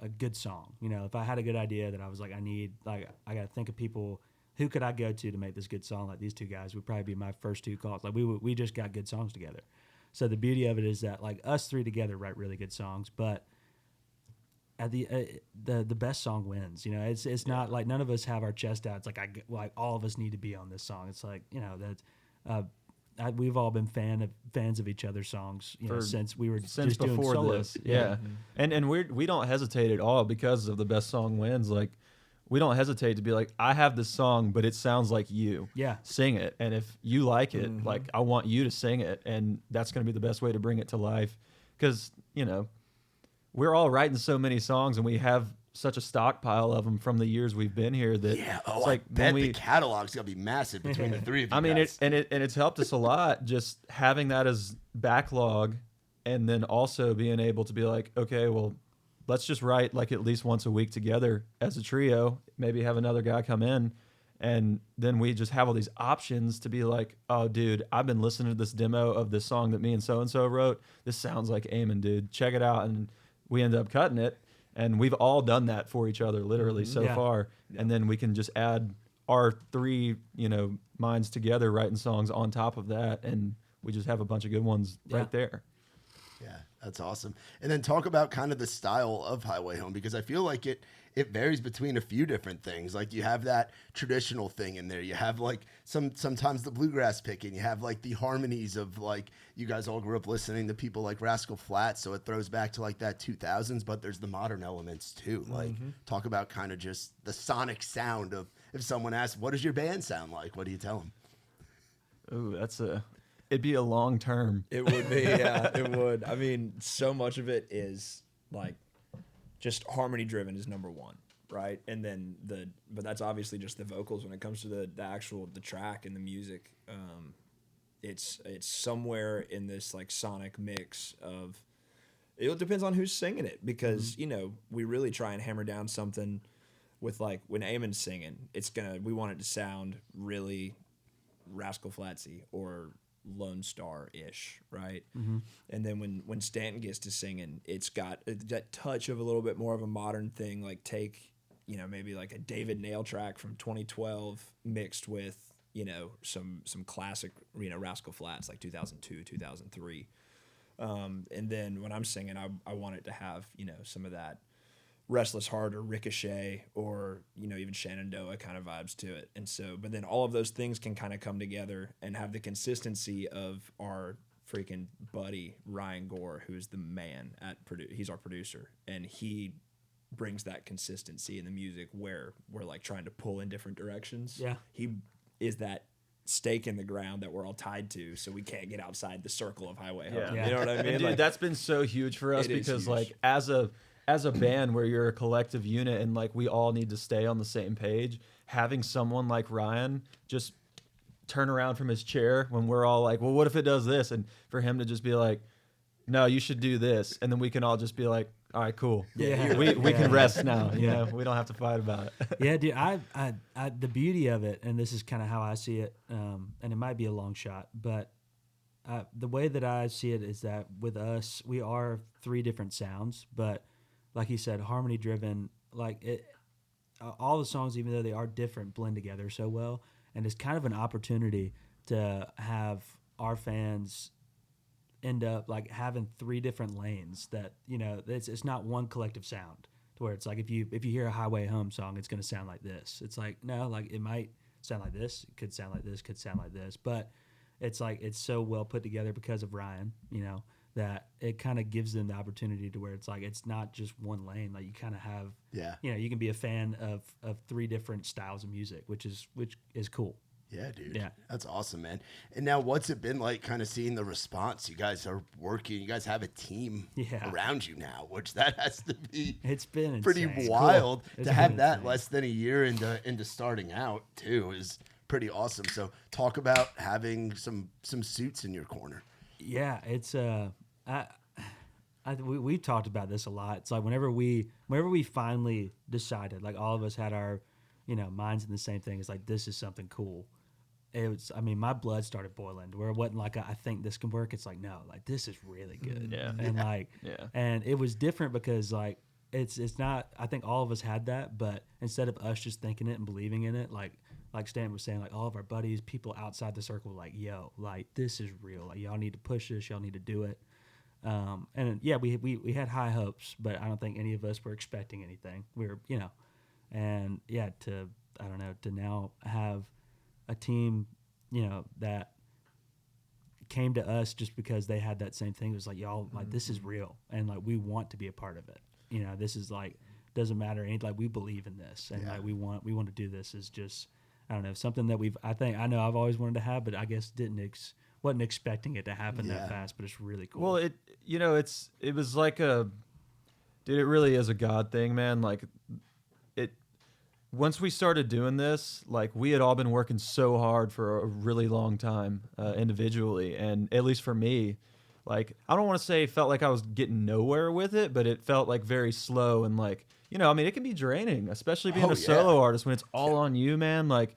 a good song, you know, if I had a good idea that I was like, I got to think of people, who could I go to make this good song? Like these two guys would probably be my first two calls. Like we just got good songs together. So the beauty of it is that like us three together write really good songs, but at the best song wins. You know, it's not like none of us have our chest out. It's like all of us need to be on this song. It's like, you know, that we've all been fans of each other's songs, you know, since we were since just before doing this. solos. Yeah. And we don't hesitate at all because of the best song wins. Like we don't hesitate to be like, I have this song, but it sounds like you. Yeah. Sing it. And if you like it, like I want you to sing it, and that's going to be the best way to bring it to life. Because, you know, we're all writing so many songs and we have such a stockpile of them from the years we've been here that it's like I bet the catalog's gonna be massive between the three of you. I mean, guys. it's helped us a lot just having that as backlog, and then also being able to be like, okay, well, let's just write like at least once a week together as a trio, maybe have another guy come in, and then we just have all these options to be like, oh, dude, I've been listening to this demo of this song that me and so-and-so wrote. This sounds like Eamon, dude. Check it out. And we end up cutting it. And we've all done that for each other literally so far. Yeah. And then we can just add our three, you know, minds together writing songs on top of that. And we just have a bunch of good ones right there. Yeah, that's awesome. And then talk about kind of the style of Highway Home, because I feel like it varies between a few different things. Like you have that traditional thing in there. You have like sometimes the bluegrass picking. You have like the harmonies of like you guys all grew up listening to people like Rascal Flatts, so it throws back to like that 2000s. But there's the modern elements too. Like talk about kind of just the sonic sound of if someone asks, "What does your band sound like?" What do you tell them? Ooh, it'd be a long term. It would be, yeah, it would. I mean, so much of it is like just harmony driven is number one, right? And then but that's obviously just the vocals. When it comes to the track and the music, it's somewhere in this like sonic mix of. It depends on who's singing it, because you know we really try and hammer down something with like when Eamon's singing, we want it to sound really Rascal Flattsy or Lone Star-ish, right? And then when Stanton gets to singing, it's got that touch of a little bit more of a modern thing, like take, you know, maybe like a David Nail track from 2012 mixed with, you know, some classic, you know, Rascal Flatts like 2002, 2003. And then when I'm singing, I want it to have, you know, some of that Restless Heart or Ricochet or, you know, even Shenandoah kind of vibes to it. And so, but then all of those things can kind of come together and have the consistency of our freaking buddy, Ryan Gore, who's the man he's our producer. And he brings that consistency in the music where we're like trying to pull in different directions. Yeah. He is that stake in the ground that we're all tied to, so we can't get outside the circle of Highway Home. Yeah. You know what I mean? And dude, like, that's been so huge for us because like as a band where you're a collective unit and like we all need to stay on the same page, having someone like Ryan just turn around from his chair when we're all like, well, what if it does this? And for him to just be like, no, you should do this. And then we can all just be like, all right, cool. Yeah. We can rest now. You know, we don't have to fight about it. Yeah, dude, I the beauty of it, and this is kind of how I see it, and it might be a long shot, but the way that I see it is that with us, we are three different sounds, but like you said, harmony driven, like it, all the songs, even though they are different, blend together so well. And it's kind of an opportunity to have our fans end up like having three different lanes that, you know, it's not one collective sound to where it's like, if you hear a Highway Home song, it's going to sound like this. It's like, no, like it might sound like this. It could sound like this, could sound like this, but it's like, it's so well put together because of Ryan, you know, that it kind of gives them the opportunity to where it's like, it's not just one lane. Like you kind of have, you know, you can be a fan of three different styles of music, which is cool. Yeah, dude. Yeah. That's awesome, man. And now what's it been like kind of seeing the response? You guys are working, you guys have a team around you now, which that has to be It's been pretty insane. wild Cool. to It's have been that insane. less than a year into starting out too is pretty awesome. So talk about having some suits in your corner. Yeah, it's we've talked about this a lot. It's like whenever we finally decided, like all of us had our, minds in the same thing. It's like, this is something cool. It was, I mean, my blood started boiling where it wasn't like, I think this can work. It's like, no, like this is really good. Yeah. And like, and it was different because like, it's not, I think all of us had that, but instead of us just thinking it and believing in it, like Stanton was saying, like all of our buddies, people outside the circle, were like, yo, like this is real. Like y'all need to push this. Y'all need to do it. And yeah, we had high hopes, but I don't think any of us were expecting anything. We were, and yeah, to now have a team, that came to us just because they had that same thing. It was like, y'all, like this is real, and like we want to be a part of it. This is like doesn't matter any, like we believe in this, and like we want to do this. Is just, I don't know, something that I've always wanted to have, but I guess wasn't expecting it to happen that fast. But it's really cool. Well, it was like dude, it really is a God thing, man. Like once we started doing this, like we had all been working so hard for a really long time individually, and at least for me, like I don't want to say it felt like I was getting nowhere with it, but it felt like very slow and like, I mean, it can be draining, especially being a solo artist when it's all on you, man. Like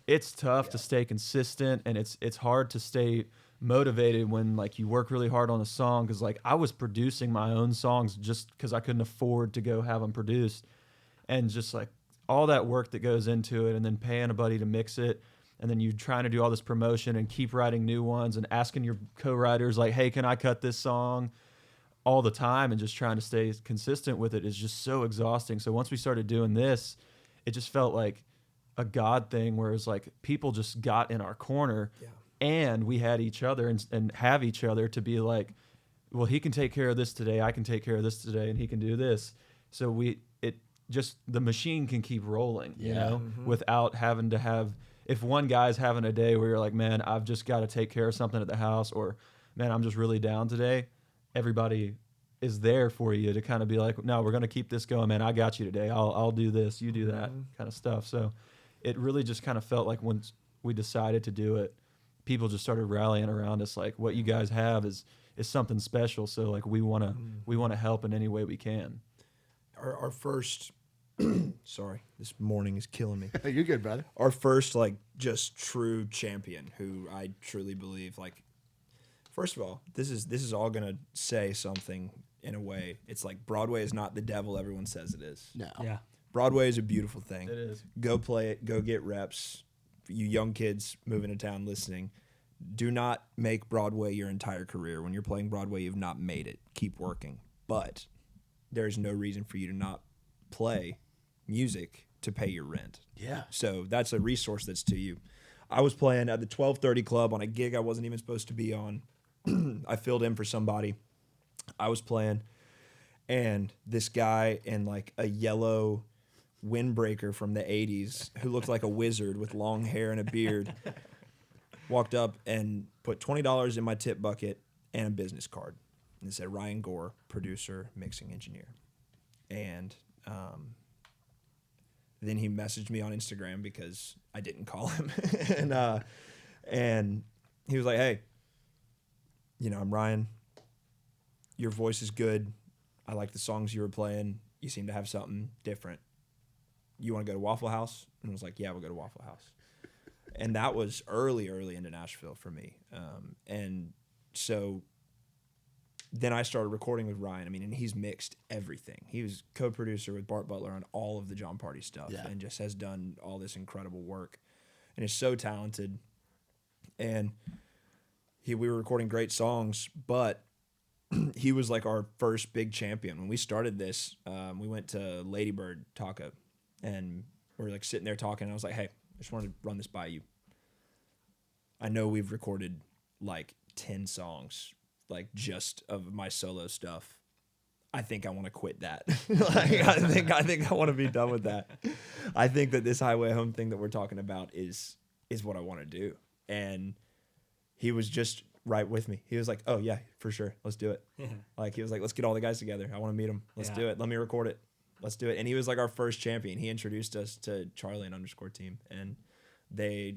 it's tough to stay consistent, and it's hard to stay motivated when like you work really hard on a song, because like I was producing my own songs just because I couldn't afford to go have them produced, and just like all that work that goes into it, and then paying a buddy to mix it, and then you trying to do all this promotion and keep writing new ones and asking your co-writers like, hey, can I cut this song, all the time, and just trying to stay consistent with it is just so exhausting. So once we started doing this, it just felt like a God thing, where it's like people just got in our corner, and we had each other and have each other to be like, well, he can take care of this today, I can take care of this today, and he can do this. So just the machine can keep rolling, without having to have, if one guy's having a day where you're like, man, I've just got to take care of something at the house, or man, I'm just really down today, everybody is there for you to kind of be like, no, we're going to keep this going, man. I got you today. I'll do this, you do that kind of stuff. So it really just kind of felt like once we decided to do it, people just started rallying around us. Like, what you guys have is something special. So like, we want to help in any way we can. Our first, sorry, this morning is killing me. You're good, brother. Our first, like, just true champion, who I truly believe, like, first of all, this is all gonna say something in a way. It's like Broadway is not the devil everyone says it is. No. Yeah. Broadway is a beautiful thing. It is. Go play it. Go get reps. You young kids moving to town listening, do not make Broadway your entire career. When you're playing Broadway, you've not made it. Keep working. But there's no reason for you to not play music to pay your rent. Yeah. So that's a resource that's to you. I was playing at the 12:30 Club on a gig I wasn't even supposed to be on. I filled in for somebody. I was playing, and this guy in like a yellow windbreaker from the 80s who looked like a wizard with long hair and a beard walked up and put $20 in my tip bucket and a business card. And it said Ryan Gore, producer, mixing engineer. And then he messaged me on Instagram because I didn't call him. and he was like, hey, I'm Ryan. Your voice is good. I like the songs you were playing. You seem to have something different. You want to go to Waffle House? And I was like, yeah, we'll go to Waffle House. And that was early into Nashville for me. And so then I started recording with Ryan. I mean, and he's mixed everything. He was co-producer with Bart Butler on all of the John Party stuff, and just has done all this incredible work and is so talented. And we were recording great songs, but he was like our first big champion. When we started this, we went to Lady Bird Taco, and we were like sitting there talking, and I was like, hey, I just wanted to run this by you. I know we've recorded like 10 songs, like just of my solo stuff. I think I want to quit that. I think I want to be done with that. I think that this Highway Home thing that we're talking about is is what I want to do. And he was just right with me. He was like, oh yeah, for sure. Let's do it. Yeah. Like, he was like, let's get all the guys together. I want to meet them. Let's Yeah. do it. Let me record it. Let's do it. And he was like our first champion. He introduced us to Charlie and underscore team. And they,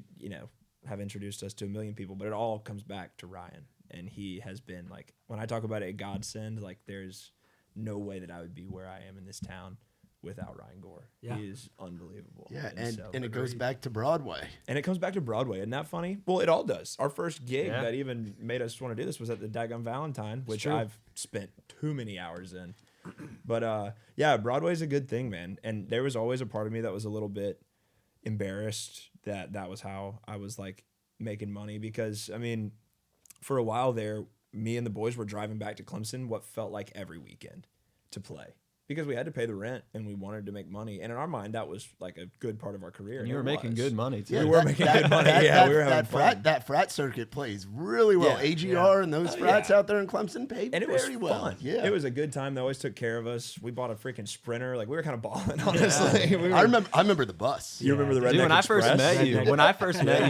have introduced us to a million people, but it all comes back to Ryan. And he has been like, when I talk about it, a godsend, like there's no way that I would be where I am in this town without Ryan Gore. Yeah. He is unbelievable. Yeah, so- and it goes back to Broadway. and it comes back to Broadway. Isn't that funny? Well, it all does. Our first gig Yeah. that even made us want to do this was at the Daggum Valentine, which true. I've spent too many hours in. But yeah, Broadway's a good thing, man. And there was always a part of me that was a little bit embarrassed that was how I was like making money, because I mean, for a while there, me and the boys were driving back to Clemson what felt like every weekend to play, because we had to pay the rent and we wanted to make money. And in our mind, that was like a good part of our career. And you were making good money too. Yeah, We were making good money. Yeah, we were having fun. That frat circuit plays really well. Yeah. AGR and those frats yeah. out there in Clemson pay And it was very well. fun. Yeah, It was a good time. They always took care of us. We bought a freaking Sprinter. Like, we were kind of balling, honestly. We were, I remember the bus. You remember the Redneck Dude, when I first Express? met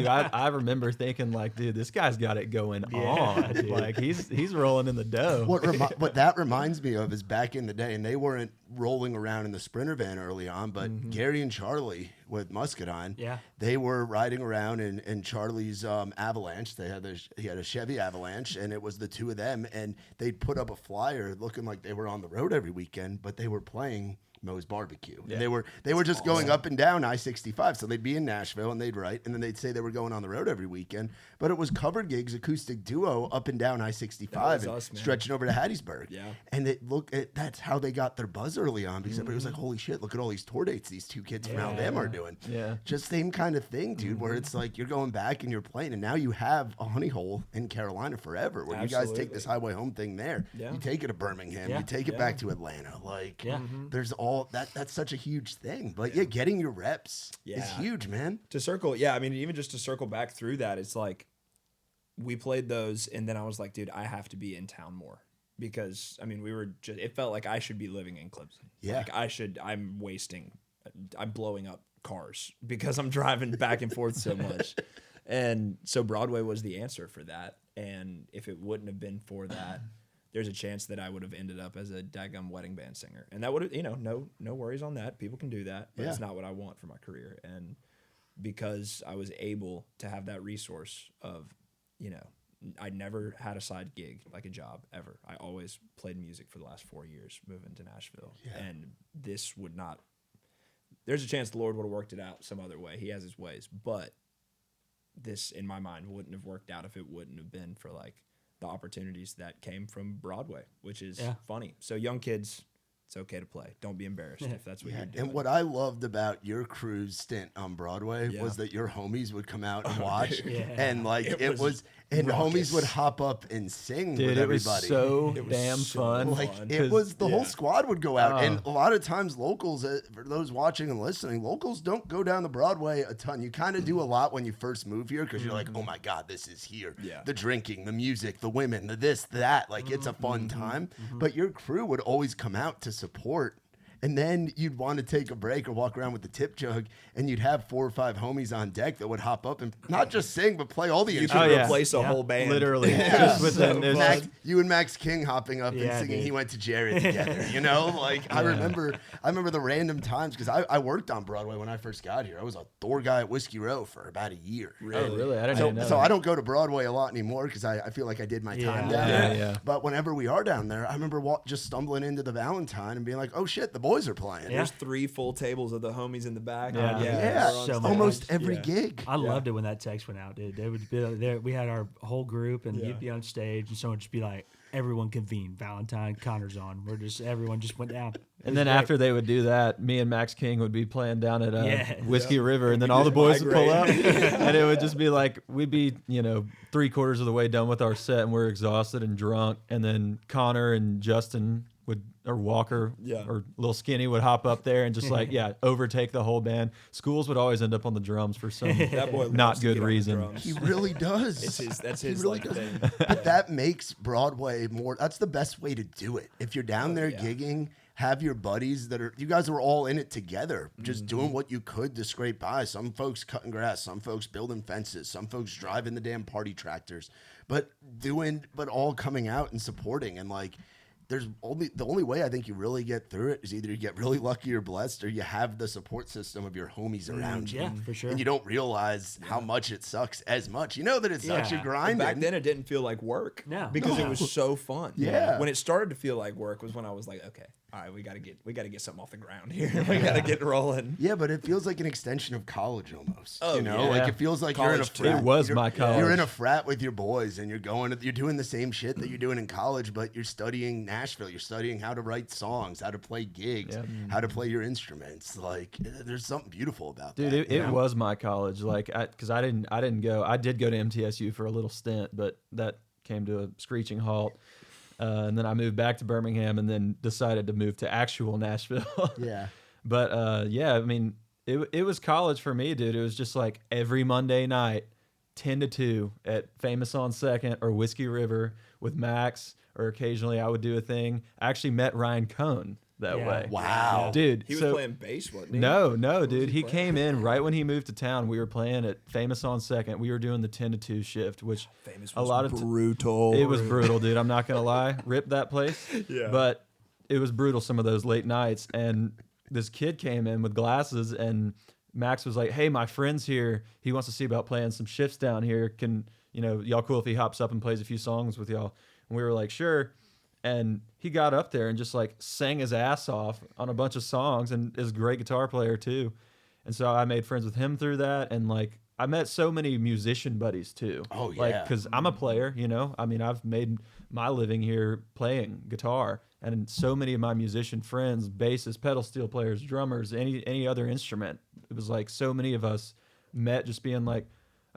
you, I remember thinking like, dude, this guy's got it going on. dude. Like he's rolling in the dough. What that reminds me of is back in the day, and they weren't rolling around in the Sprinter van early on, but Gary and Charlie with Muscadine, Yeah. they were riding around in Charlie's Avalanche. He had a Chevy Avalanche, and it was the two of them, and they'd put up a flyer looking like they were on the road every weekend, but they were playing Moe's Barbecue. Yeah. And they were just going up and down I-65. So they'd be in Nashville and they'd write, and then they'd say they were going on the road every weekend. But it was covered gigs, acoustic duo up and down I-65 That was and us, man. stretching over to Hattiesburg. Yeah. And that's how they got their buzz early on, because everybody was like, holy shit, look at all these tour dates these two kids from Alabama are doing. Yeah. Just same kind of thing, dude, where it's like you're going back and you're playing, and now you have a honey hole in Carolina forever, where you guys take this highway home thing there. Yeah. You take it to Birmingham, Yeah. you take it back to Atlanta. Like, Yeah. there's all that's such a huge thing. But yeah, getting your reps is Yeah. huge, man. To circle, yeah, I mean, even just to circle back through that, it's like we played those, and then I was like, dude, I have to be in town more, because I mean, it felt like I should be living in Clemson. Yeah. Like I'm blowing up cars because I'm driving back and forth so much. And so Broadway was the answer for that. And if it wouldn't have been for that, there's a chance that I would have ended up as a daggum wedding band singer. And that would have, no worries on that. People can do that, but it's not what I want for my career. And because I was able to have that resource of, I never had a side gig, like a job, ever. I always played music for the last 4 years, moving to Nashville. Yeah. And this would not, there's a chance the Lord would have worked it out some other way. He has his ways. But this, in my mind, wouldn't have worked out if it wouldn't have been for like the opportunities that came from Broadway, which is funny. So young kids, it's okay to play. Don't be embarrassed if that's what you're doing. And what I loved about your cruise stint on Broadway was that your homies would come out and watch, and like it was and raucous. homies would hop up and sing Dude, with it was everybody. so It was damn so fun. Like fun. it was the whole squad would go out, and Oh. a lot of times locals, for those watching and listening, locals don't go down the Broadway a ton. You kind of do a lot when you first move here, because you're like, oh my god, this is here. Yeah. The drinking, the music, the women, the this, that. Like it's a fun time. But your crew would always come out to support. And then you'd want to take a break or walk around with the tip jug, and you'd have 4 or 5 homies on deck that would hop up and not just sing, but play all the You instruments. could yeah. replace a whole band. Literally. Yeah. Just within this. Max, you and Max King hopping up and Yeah, singing dude. "He Went to Jared" together. Like I remember the random times, because I worked on Broadway when I first got here. I was a door guy at Whiskey Row for about a year. Oh, really? I didn't So, even know. so I don't go to Broadway a lot anymore, because I feel like I did my time down Yeah, there. yeah. But whenever we are down there, I remember just stumbling into the Valentine and being like, "Oh shit, the boys are playing." Yeah. There's 3 full tables of the homies in the back. Yeah. Yeah, So much. almost every Yeah. gig. I loved it when that text went out, dude. They would be there. We had our whole group, and you'd be on stage, and someone would just be like, "Everyone convene. Valentine, Connor's on." Everyone just went down. And then after they would do that, me and Max King would be playing down at Yeah. Whiskey River, and then all the boys would pull up, and it would just be like, we'd be, 3/4 of the way done with our set, and we're exhausted and drunk, and then Connor and Justin or Walker or Little Skinny would hop up there and just overtake the whole band. Schools would always end up on the drums for some That boy not loves to good get on the reason. drums. He really does. That's He his really like does. thing. But that makes Broadway more. That's the best way to do it. If you're down there gigging, have your buddies you guys were all in it together, just doing what you could to scrape by. Some folks cutting grass, some folks building fences, some folks driving the damn party tractors, but all coming out and supporting. And like, the only way I think you really get through it is either you get really lucky or blessed, or you have the support system of your homies around you. Yeah, for sure. And you don't realize how much it sucks as much. You know that it sucks. You're grinding. Back then, it didn't feel like work. Because it was so fun. Yeah. When it started to feel like work was when I was like, okay, all right, we gotta get something off the ground here. We gotta get rolling. Yeah, but it feels like an extension of college almost. Oh, you know, yeah. like it feels like you're in a College, too. frat. It was You're- my college. You're in a frat with your boys, and you're doing the same shit that you're doing in college, but you're studying Nashville. You're studying how to write songs, how to play gigs, Yeah. how to play your instruments. Like, there's something beautiful about Dude, that. it was my college. Like, because I didn't go. I did go to MTSU for a little stint, but that came to a screeching halt. And then I moved back to Birmingham, and then decided to move to actual Nashville. Yeah. But yeah, I mean, it was college for me, dude. It was just like every Monday night, 10 to 2 at Famous on Second or Whiskey River with Max, or occasionally I would do a thing. I actually met Ryan Cohn that Yeah. way. Wow. Dude, He was so- playing bass, wasn't he? No, was dude. he He playing? came in right when he moved to town. We were playing at Famous on Second. We were doing the 10 to 2 shift, which Famous a was lot of brutal. it was brutal, dude. I'm not gonna lie. Rip that place. Yeah. But it was brutal some of those late nights. And this kid came in with glasses, and Max was like, "Hey, my friend's here. He wants to see about playing some shifts down here. Can y'all cool if he hops up and plays a few songs with y'all?" And we were like, "Sure." And he got up there and just like sang his ass off on a bunch of songs, and is a great guitar player too. And so I made friends with him through that. And like, I met so many musician buddies too. Oh, Like, yeah. cause I'm a player, I mean, I've made my living here playing guitar, and so many of my musician friends, bassists, pedal steel players, drummers, any other instrument. It was like so many of us met just being like,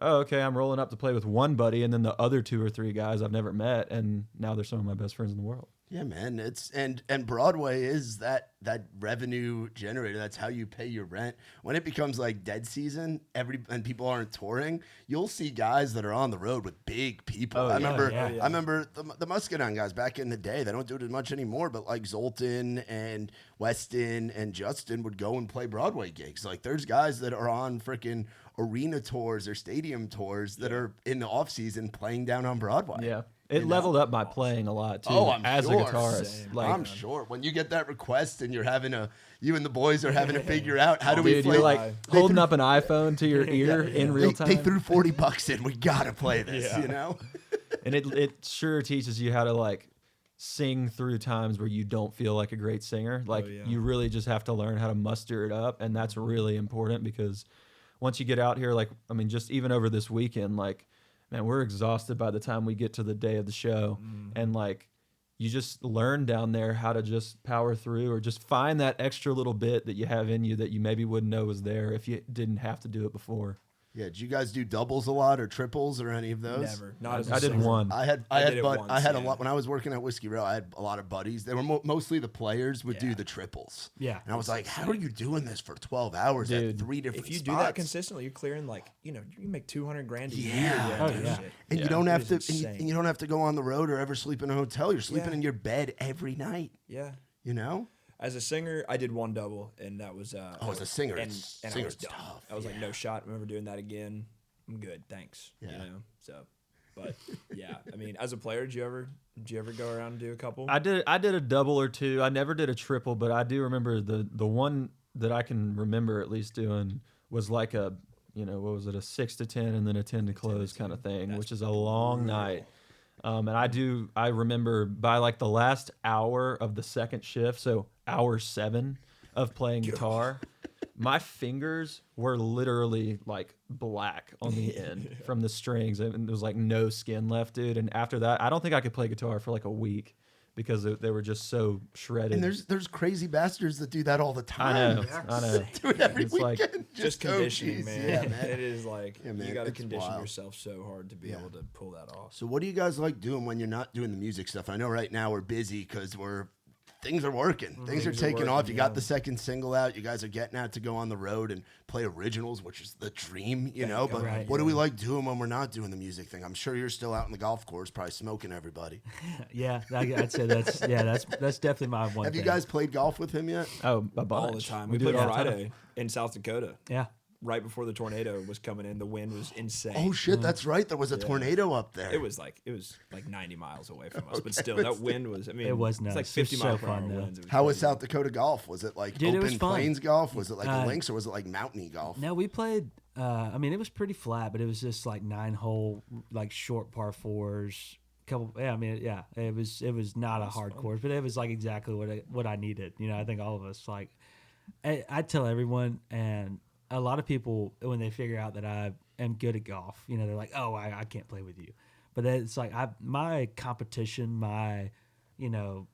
oh, okay, I'm rolling up to play with one buddy, and then the other 2 or 3 guys I've never met, and now they're some of my best friends in the world. Yeah, man. It's and Broadway is that revenue generator. That's how you pay your rent. When it becomes like dead season, and people aren't touring, you'll see guys that are on the road with big people. Oh, I yeah. remember Yeah. I remember the Muscadine guys back in the day. They don't do it as much anymore, but like Zoltan and Weston and Justin would go and play Broadway gigs. Like, there's guys that are on freaking arena tours or stadium tours that are in the off season playing down on Broadway. Yeah. It leveled up my playing a lot too. Oh, I'm as sure. a guitarist. Same. Like, I'm sure when you get that request and you and the boys are having to figure out how do we dude, play. you're like They holding threw- up an iPhone to your ear in real time. They threw $40 in. We gotta play this, you know. And it sure teaches you how to like sing through times where you don't feel like a great singer. Like, yeah. you really just have to learn how to muster it up, and that's really important, because once you get out here, like, I mean, just even over this weekend, like, man, we're exhausted by the time we get to the day of the show. And like, you just learn down there how to just power through, or just find that extra little bit that you have in you that you maybe wouldn't know was there if you didn't have to do it before. Yeah, did you guys do doubles a lot or triples or any of those? Never. Not as a I did singer. one. I had I did it once, a yeah. lot when I was working at Whiskey Row. I had a lot of buddies. They were mostly the players would do Yeah. the triples. Yeah. And I was like, how are you doing this for 12 hours Dude, at 3 different If you spots? do that consistently, you're clearing like, you make $200,000 a year. Yeah. doing Oh, that yeah. shit. And Yeah. you don't It have is to insane. and you don't have to go on the road or ever sleep in a hotel. You're sleeping Yeah. in your bed every night, Yeah. you know? As a singer, I did one double, and that was. As a singer, and it's I was done. tough. I was like, no shot. Remember doing that again? I'm good, thanks. Yeah. You know, so. But yeah, I mean, as a player, did you ever go around and do a couple? I did a double or two. I never did a triple, but I do remember the one that I can remember at least doing was like a, what was it, a 6 to 10 and then a 10 to close kind of thing, which is a long night. And I remember by like the last hour of the second shift, so hour 7 of playing guitar, my fingers were literally like black on the end from the strings, and there was like no skin left, dude. And after that, I don't think I could play guitar for like a week because they were just so shredded. And there's crazy bastards that do that all the time. I know. Do it every It's like- weekend. Just oh, conditioning, geez. man. Yeah, man. It is like Yeah, man, you got to it's condition wild. yourself so hard to be able to pull that off. So what do you guys like doing when you're not doing the music stuff? I know right now we're busy because we're things are working. Things are Things are taking working, off. You got yeah. the second single out. You guys are getting out to go on the road and play originals, which is the dream, you know. But Right. what do we like doing when we're not doing the music thing? I'm sure you're still out in the golf course, probably smoking everybody. Yeah, I'd say that's definitely my one. Have you thing. guys played golf with him yet? Oh, a bunch. All the time. We do played it all the time. Friday in South Dakota. Yeah. Right before the tornado was coming in, the wind was insane. Oh shit, that's right. There was a tornado up there. It was like 90 miles away from us, but still, that wind was. I mean, It was It's like nuts. 50 It was miles so per hour fun, though. winds. It How was crazy. South Dakota golf? Was it like Dude, it was open fun. plains golf? Was it like a links or was it like mountainy golf? No, we played. I mean, it was pretty flat, but it was just like 9-hole, like short par fours. Couple. Yeah, I mean, yeah, it was not a hard course, but it was like exactly what I needed. You know, I think all of us like. I tell everyone, and a lot of people when they figure out that I am good at golf, you know, they're like, "Oh, I can't play with you," but it's like my competition, my, you know,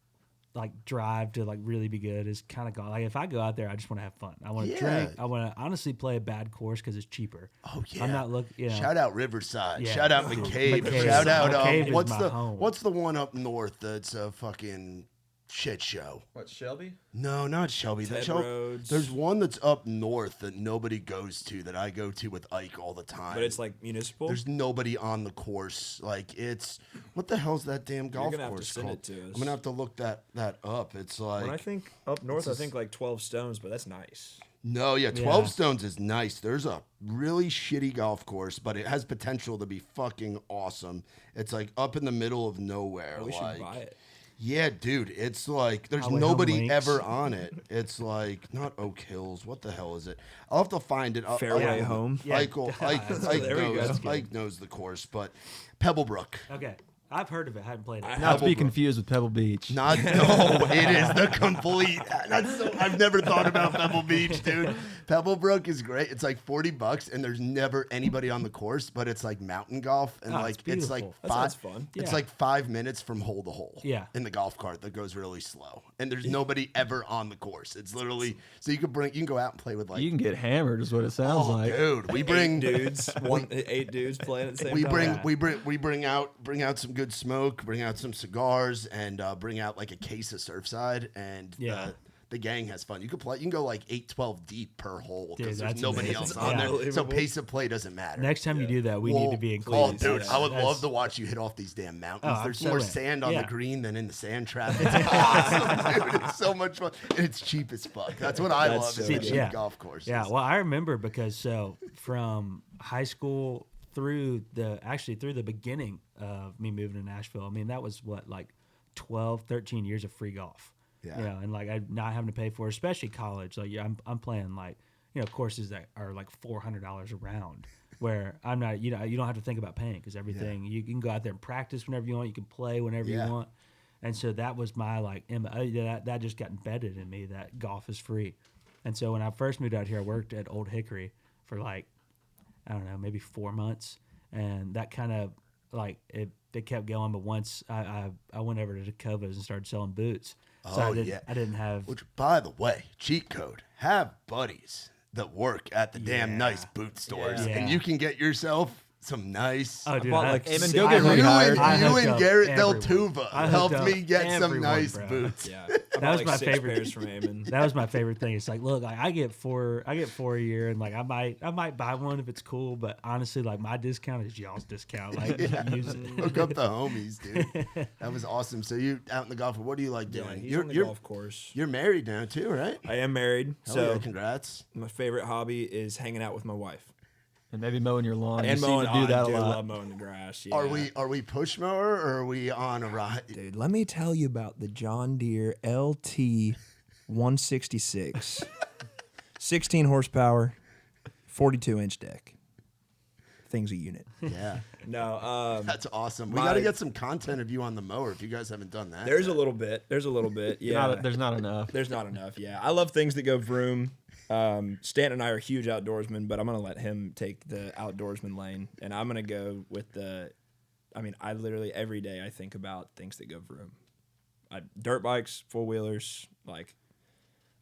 like drive to like really be good is kind of gone. Like if I go out there, I just want to have fun. I want to drink. I want to honestly play a bad course because it's cheaper. Oh yeah. I'm not looking. You know, Shout out Riverside. Yeah. Shout out McCabe. McCabe. Shout out McCabe is what's my the home. what's the one up north that's a fucking shit show? What, Shelby? No, not Shelby. Ted That Rhodes. There's one that's up north that nobody goes to that I go to with Ike all the time. But it's like municipal. There's nobody on the course. Like it's what the hell's that damn golf gonna have to course send called? it to us. I'm gonna have to look that up. It's like when I think up north, I it's a- think like 12 stones, but that's nice. no, yeah, 12 Yeah. Stones is nice. There's a really shitty golf course, but it has potential to be fucking awesome. It's like up in the middle of nowhere. We like, should buy it. Yeah, dude, it's like there's Highway Home nobody Links. ever on it. It's like not Oak Hills. What the hell is it? I'll have to find it. Fairway Home? Yeah. Ike There we knows. go. Ike knows the course, but Pebblebrook. Okay, I've heard of it. I haven't played it. Not to be Pebblebrook. confused with Pebble Beach. Not no, it is the complete. That's so. I've never thought about Pebble Beach, dude. Pebblebrook is great. It's like $40, and there's never anybody on the course, but it's like mountain golf, and Oh, like it's it's like beautiful. That five. sounds fun. It's Yeah. like 5 minutes from hole to hole. Yeah. In the golf cart that goes really slow, and there's nobody ever on the course. It's literally so you can go out and play with like. You can get hammered, is what it sounds Oh, like. dude, we bring 8 dudes playing at the same we time. bring out some good smoke, bring out some cigars, and bring out like a case of Surfside, and Yeah. the gang has fun. You can go like 8-12 deep per hole because Dude, there's that's nobody amazing. else on there. So Unbelievable. pace of play doesn't matter. Next time you do that, we need to be Oh, included. dude, I would That's- love to watch you hit off these damn mountains. Oh, There's I'm more so in. sand on the Yeah. green than in the sand trap. It's awesome, dude. It's so much fun. And it's cheap as fuck. That's what I That's love so is the good. cheap Yeah. golf courses. Yeah, well, I remember because from high school through the beginning of me moving to Nashville. I mean, that was what, like 12, 13 years of free golf. Yeah. You know, and like I not having to pay for it, especially college. Like yeah, I'm playing like, you know, courses that are like $400 a round where I'm not, you know, you don't have to think about paying because everything you can go out there and practice whenever you want, you can play whenever Yeah. you want. And so that was my like that just got embedded in me that golf is free. And so when I first moved out here, I worked at Old Hickory for like, I don't know, maybe 4 months. And that kind of like it kept going. But once I went over to Dakota's and started selling boots. So Oh, I didn't have. Which, by the way, cheat code: have buddies that work at the damn nice boot stores, Yeah. and you can get yourself some nice. Oh, dude, bought, I- like, Eamon, go go I get hooked- you rehired. I and, hooked you up and Garrett Del everyone. Tuva I helped hooked me up get some everyone, nice bro. boots. Yeah. That was my 6 favorite. pairs from Eamon. That was my favorite thing. It's like, look, like, I get four a year, and like I might buy one if it's cool, but honestly, like my discount is y'all's discount. Like use it. Hook up the homies, dude. That was awesome. So you out in the golf? What do you like Yeah, doing? he's on the golf course. You're married now too, right? I am married, Hell so yeah, congrats. my favorite hobby is hanging out with my wife. And maybe mowing your lawn. And you seem mowing. to do that I a lot. love mowing the grass. Yeah. Are we push mower or are we on a ride? Dude, let me tell you about the John Deere LT 166. 16 horsepower, 42-inch deck. Thing's a unit. Yeah, No, that's awesome. We My- got to get some content of you on the mower if you guys haven't done that. there's a little bit. Yeah. There's not enough. There's not enough. Yeah. I love things that go vroom. Stanton and I are huge outdoorsmen, but I'm going to let him take the outdoorsman lane. And I'm going to go with I literally every day I think about things that go vroom. Dirt bikes, four-wheelers, like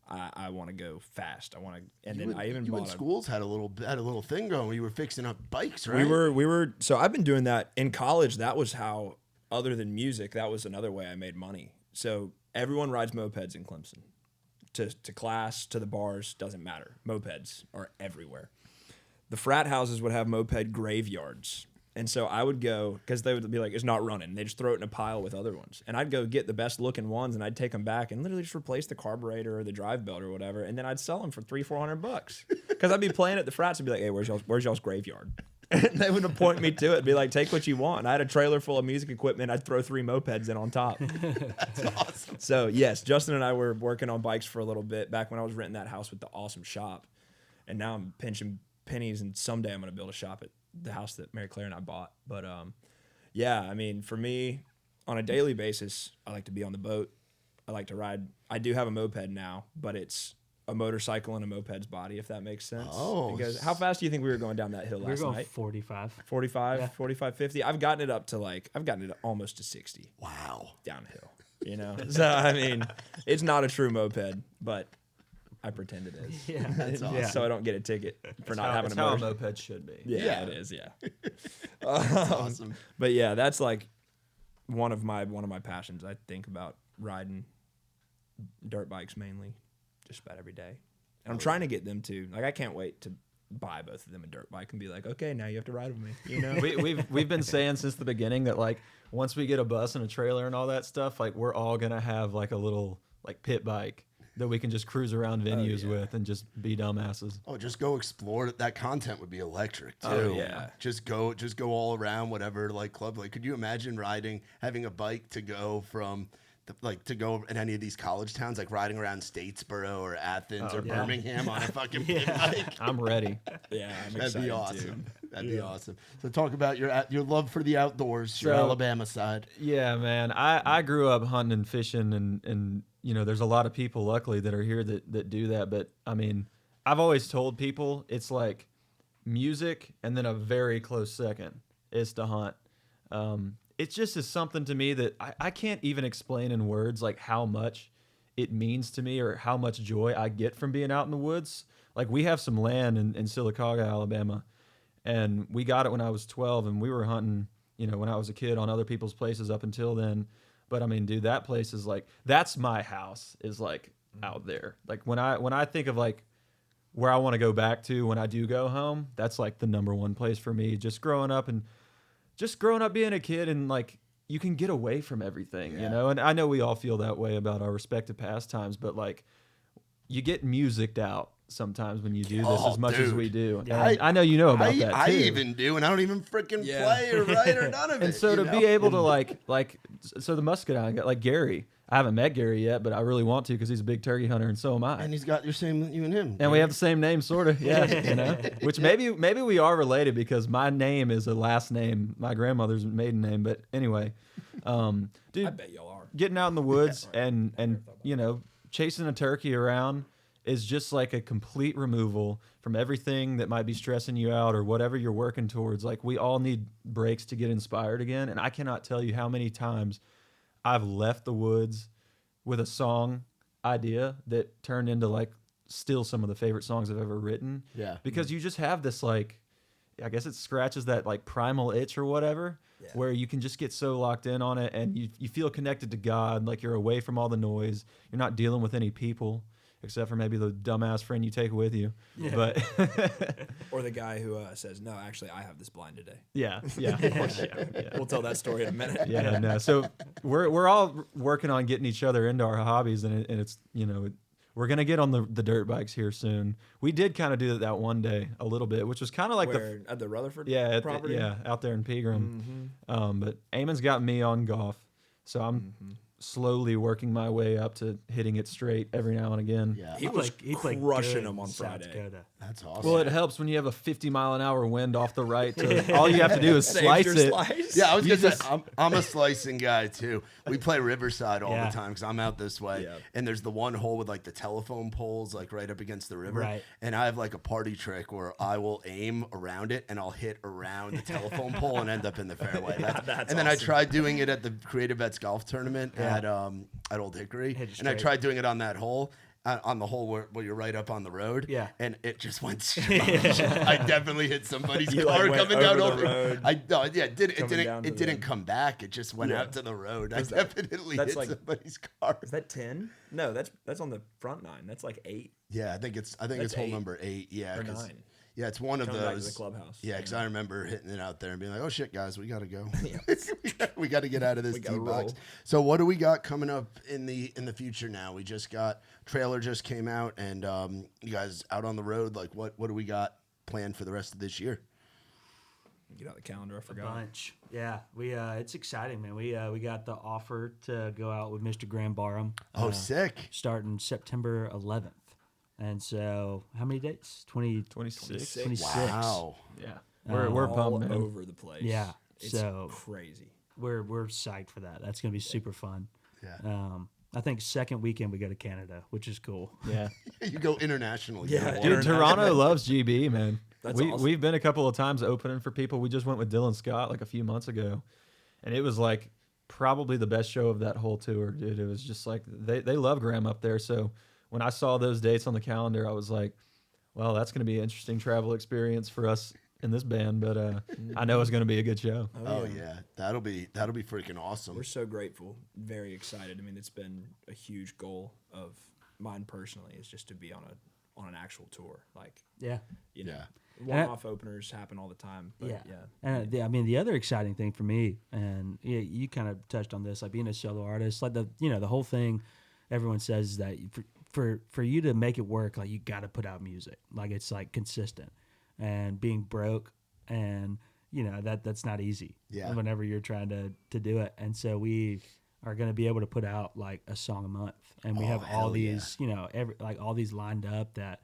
I want to go fast. I want to, and then I even you bought and a schools had a little thing going. Where you were fixing up bikes, right? We were so I've been doing that in college. That was how, other than music, that was another way I made money. So everyone rides mopeds in Clemson. To class, to the bars, doesn't matter. Mopeds are everywhere. The frat houses would have moped graveyards. And so I would go, because they would be like, it's not running. They just throw it in a pile with other ones. And I'd go get the best looking ones, and I'd take them back and literally just replace the carburetor or the drive belt or whatever. And then I'd sell them for $300-$400. Because I'd be playing at the frats and be like, hey, where's y'all's graveyard? And they would point me to it, be like, take what you want. And I had a trailer full of music equipment. I'd throw 3 mopeds in on top. That's awesome. So, yes, Justin and I were working on bikes for a little bit back when I was renting that house with the awesome shop. And now I'm pinching pennies, and someday I'm going to build a shop at the house that Mary Claire and I bought. But, yeah, I mean, for me, on a daily basis, I like to be on the boat. I like to ride. I do have a moped now, but it's a motorcycle in a moped's body, if that makes sense. Oh. Because how fast do you think we were going down that hill We were last going night? 45. 45, Yeah. 45, 50. I've gotten it up to almost to 60 Wow. downhill, you know? So, I mean, it's not a true moped, but I pretend it is. Yeah. That's awesome. So I don't get a ticket for not having It's a how a motor. moped should be. Yeah, it is, yeah. That's awesome. But yeah, that's like one of my passions. I think about riding dirt bikes mainly, just about every day. And I'm trying to get them to, like, I can't wait to buy both of them a dirt bike and be like, okay, now you have to ride with me. You know, We've been saying since the beginning that like once we get a bus and a trailer and all that stuff, like we're all gonna have like a little like pit bike that we can just cruise around venues with and just be dumbasses. Oh, just go explore it. That content would be electric too. Oh, yeah. Just go all around whatever like club. Like, could you imagine having a bike to go from to go in any of these college towns, like riding around Statesboro or Athens or Birmingham on a fucking pit bike? I'm ready. yeah, I'm That'd excited be awesome. too. That'd be awesome. So talk about your love for the outdoors, your So- Alabama side. Yeah, man. I grew up hunting and fishing and you know, there's a lot of people luckily that are here that do that. But I mean, I've always told people it's like music and then a very close second is to hunt. It just is something to me that I can't even explain in words like how much it means to me or how much joy I get from being out in the woods. Like we have some land in Sylacauga, Alabama, and we got it when I was 12 and we were hunting, you know, when I was a kid on other people's places up until then. But I mean, dude, that place is like, that's my house is like out there. Like when I think of like where I want to go back to when I do go home, that's like the number one place for me. Just growing up being a kid and like you can get away from everything, you know? And I know we all feel that way about our respective pastimes, but like you get musiced out sometimes when you do this as much as we do. Yeah. And I know you know about that too. I even do, and I don't even freaking play or write or none of it. And so to be able to so the muscadine got like Gary. I haven't met Gary yet, but I really want to because he's a big turkey hunter, and so am I. and he's got your same, you and him. And we have the same name, sort of, yeah, you know. Which maybe we are related because my name is a last name, my grandmother's maiden name. But anyway, dude, I bet y'all are. getting out in the woods and you know, chasing a turkey around is just like a complete removal from everything that might be stressing you out or whatever you're working towards. Like we all need breaks to get inspired again, and I cannot tell you how many times I've left the woods with a song idea that turned into like still some of the favorite songs I've ever written. Yeah. Because you just have this like, I guess it scratches that like primal itch or whatever, where you can just get so locked in on it and you feel connected to God, like you're away from all the noise. You're not dealing with any people except for maybe the dumbass friend you take with you. Yeah. But Or the guy who says, no, actually, I have this blind today. yeah. We'll tell that story in a minute. Yeah, no. So we're all working on getting each other into our hobbies, and it's you know we're gonna get on the dirt bikes here soon. We did kind of do that one day a little bit, which was kind of like At the Rutherford property, out there in Pegram. But Eamon's got me on golf, so I'm slowly working my way up to hitting it straight every now and again. Yeah. He was played crushing good them on in South Friday. Dakota. That's awesome. Well, it helps when you have a 50-mile-an-hour wind off the right. All you have to do is Saves slice your it. slice. Yeah, I was You gonna say just- I'm a slicing guy too. We play Riverside all Yeah. the time because I'm out this way, Yeah. and there's the one hole with like the telephone poles like right up against the river. Right. And I have like a party trick where I will aim around it and I'll hit around the telephone pole and end up in the fairway. That's and then I awesome. tried doing it at the Creative Bets golf tournament at Old Hickory, Hit it and I straight. tried doing it on that hole. on the hole where you're right up on the road. Yeah. And it just went straight. I definitely hit somebody's You, car like, went coming down over the the road, it didn't come back. It just went out to the road. I definitely hit somebody's car. Is that 10? No, that's on the front 9. That's like 8. Yeah, I think it's hole 8. number 8. Yeah, Or 9. Yeah, it's one of Coming back to those. the clubhouse. Yeah, because I remember hitting it out there and being like, "Oh shit, guys, we gotta go. we got to get out of this tee box." roll. So, what do we got coming up in the future now? We just got trailer just came out, and you guys out on the road. Like, what do we got planned for the rest of this year? Get out the calendar. I A forgot. bunch. Yeah, we it's exciting, man. We got the offer to go out with Mr. Graham Barham. Oh, sick! Starting September 11th. And so, how many dates? 26. 26. Wow. Yeah. We're All pumped, man. over the place. Yeah, It's so- crazy. We're psyched for that. That's gonna be super fun. Yeah. I think second weekend we go to Canada, which is cool. Yeah. You go internationally. Yeah, You're Dude, Toronto loves GB, man. That's awesome. We've been a couple of times opening for people. We just went with Dylan Scott like a few months ago, and it was like probably the best show of that whole tour, dude. It was just like they love Graham up there. So when I saw those dates on the calendar, I was like, well, that's going to be an interesting travel experience for us in this band, but I know it's going to be a good show. Oh yeah, that'll be freaking awesome. We're so grateful, very excited. I mean, it's been a huge goal of mine personally, is just to be on an actual tour. Like, Yeah. you know, Yeah. one-off openers happen all the time. But Yeah. yeah. And the other exciting thing for me, and you kind of touched on this, like being a solo artist, like the whole thing. Everyone says that for you to make it work, like you got to put out music, like it's like consistent, and being broke, and that's not easy. Yeah. Whenever you're trying to do it, and so we are going to be able to put out like a song a month, and we have all hell yeah. these, all these lined up that.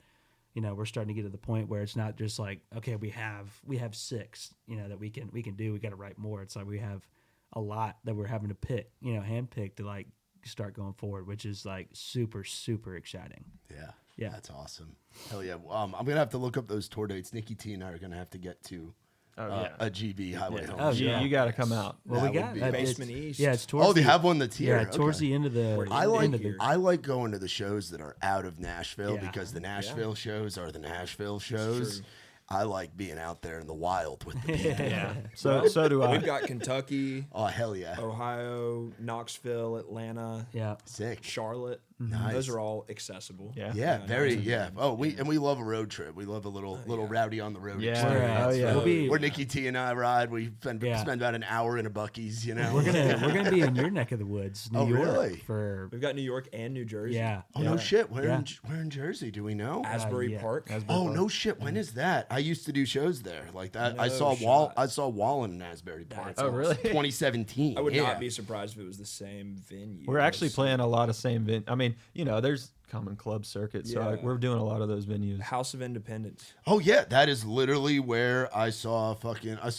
We're starting to get to the point where it's not just like, okay, we have 6, that we can do. We got to write more. It's like we have a lot that we're having to pick, handpick to like start going forward, which is like super, super exciting. Yeah. Yeah. That's awesome. Hell yeah. I'm gonna have to look up those tour dates. Nikki T and I are gonna have to get to a GB Highway Home. Oh, show. yeah. You got to come out. Well, That we would got be Basement it's- East. Yeah, it's towards. Oh, they have one that's here. Yeah, towards Okay. the end of the. I end of the- like going to the shows that are out of Nashville Yeah. because the Nashville shows are the Nashville shows. true. I like being out there in the wild with the people. Yeah. So do I. We've got Kentucky, Oh hell yeah. Ohio, Knoxville, Atlanta, Yeah. Sick. Charlotte. Nice. Those are all accessible. Yeah. Yeah, You know, very. nice. Yeah. Oh, we love a road trip. We love a little rowdy on the road Yeah. experience. Oh, yeah. We'll be, Where Nikki T and I ride, we spend Yeah. about an hour in a Buc-ee's. we're gonna be in your neck of the woods, New Oh, York, really? for We've got New York and New Jersey. yeah. Oh no shit! Where Yeah. in Jersey? Do we know? Asbury yeah. Park. Oh no shit! When is that? I used to do shows there like that. I No saw shot. I saw Wallen in Asbury Park. That's Oh, really? 2017. I would yeah. not be surprised if it was the same venue. We're actually It's playing a lot of same I mean, there's common club circuit, so Yeah. we're doing a lot of those venues. House of Independence. Oh yeah, that is literally where I saw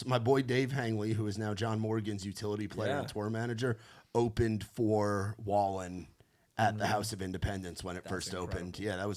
my boy Dave Hangley, who is now John Morgan's utility player and Yeah. tour manager, opened for Wallen at the House of Independence when it first opened. Yeah, that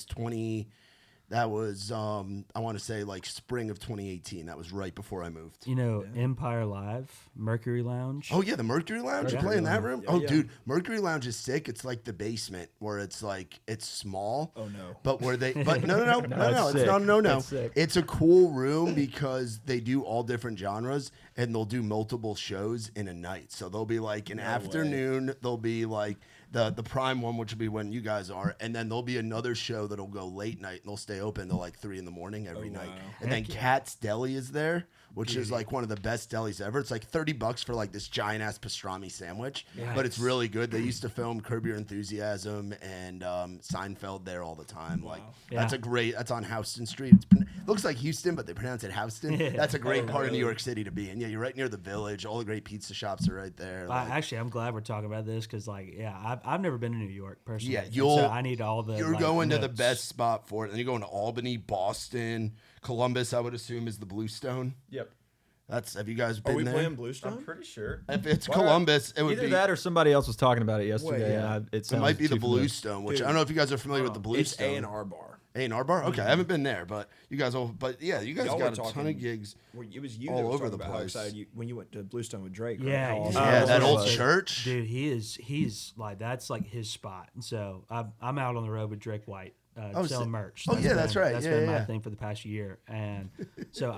was I want to say like spring of 2018. That was right before I moved. Empire Live, Mercury Lounge. Oh yeah, the Mercury Lounge. You Yeah. play in that room? Yeah, Oh yeah. dude, Mercury Lounge is sick. It's like the basement where it's like it's small. Oh, no. But no, it's sick. not no. That's sick. It's a cool room because they do all different genres and they'll do multiple shows in a night. So there'll be like an afternoon. There'll be like the prime one, which will be when you guys are, and then there'll be another show that'll go late night and they'll stay open till like 3 a.m. every night. wow. And then Cat's Deli is there, which is like one of the best delis ever. It's like $30 for like this giant ass pastrami sandwich, but it's really good. They used to film Curb Your Enthusiasm and Seinfeld there all the time. Like Yeah. that's on Houston Street. Looks like Houston, but they pronounce it Houston. That's a great part of New York City to be in. Yeah, you're right near the Village. All the great pizza shops are right there. Like, Actually, I'm glad we're talking about this because, I've never been to New York personally. yeah, and so I need all the. You're going to the notes. best spot for it. Then you're going to Albany, Boston, Columbus. I would assume is the Bluestone. Yep. Have you guys been Are we there? playing Bluestone? Pretty sure. If it's Columbus, it would Either be that or somebody else was talking about it yesterday. yeah. And it it might be the sounds too familiar. Bluestone, which I don't know if you guys are familiar with the It's Bluestone. A&R Bar. A&R Bar? Okay, I haven't been there, but you guys you guys Y'all got were a ton of gigs. It was you all that was over talking the about how place. excited when you went to Bluestone with Drake. Right? Yeah, How yeah. awesome Yeah, it that was. old church. Dude, he's like, that's like his spot. And so I'm out on the road with Drake White selling merch. That's right. That's Yeah, been my yeah. thing for the past year. And so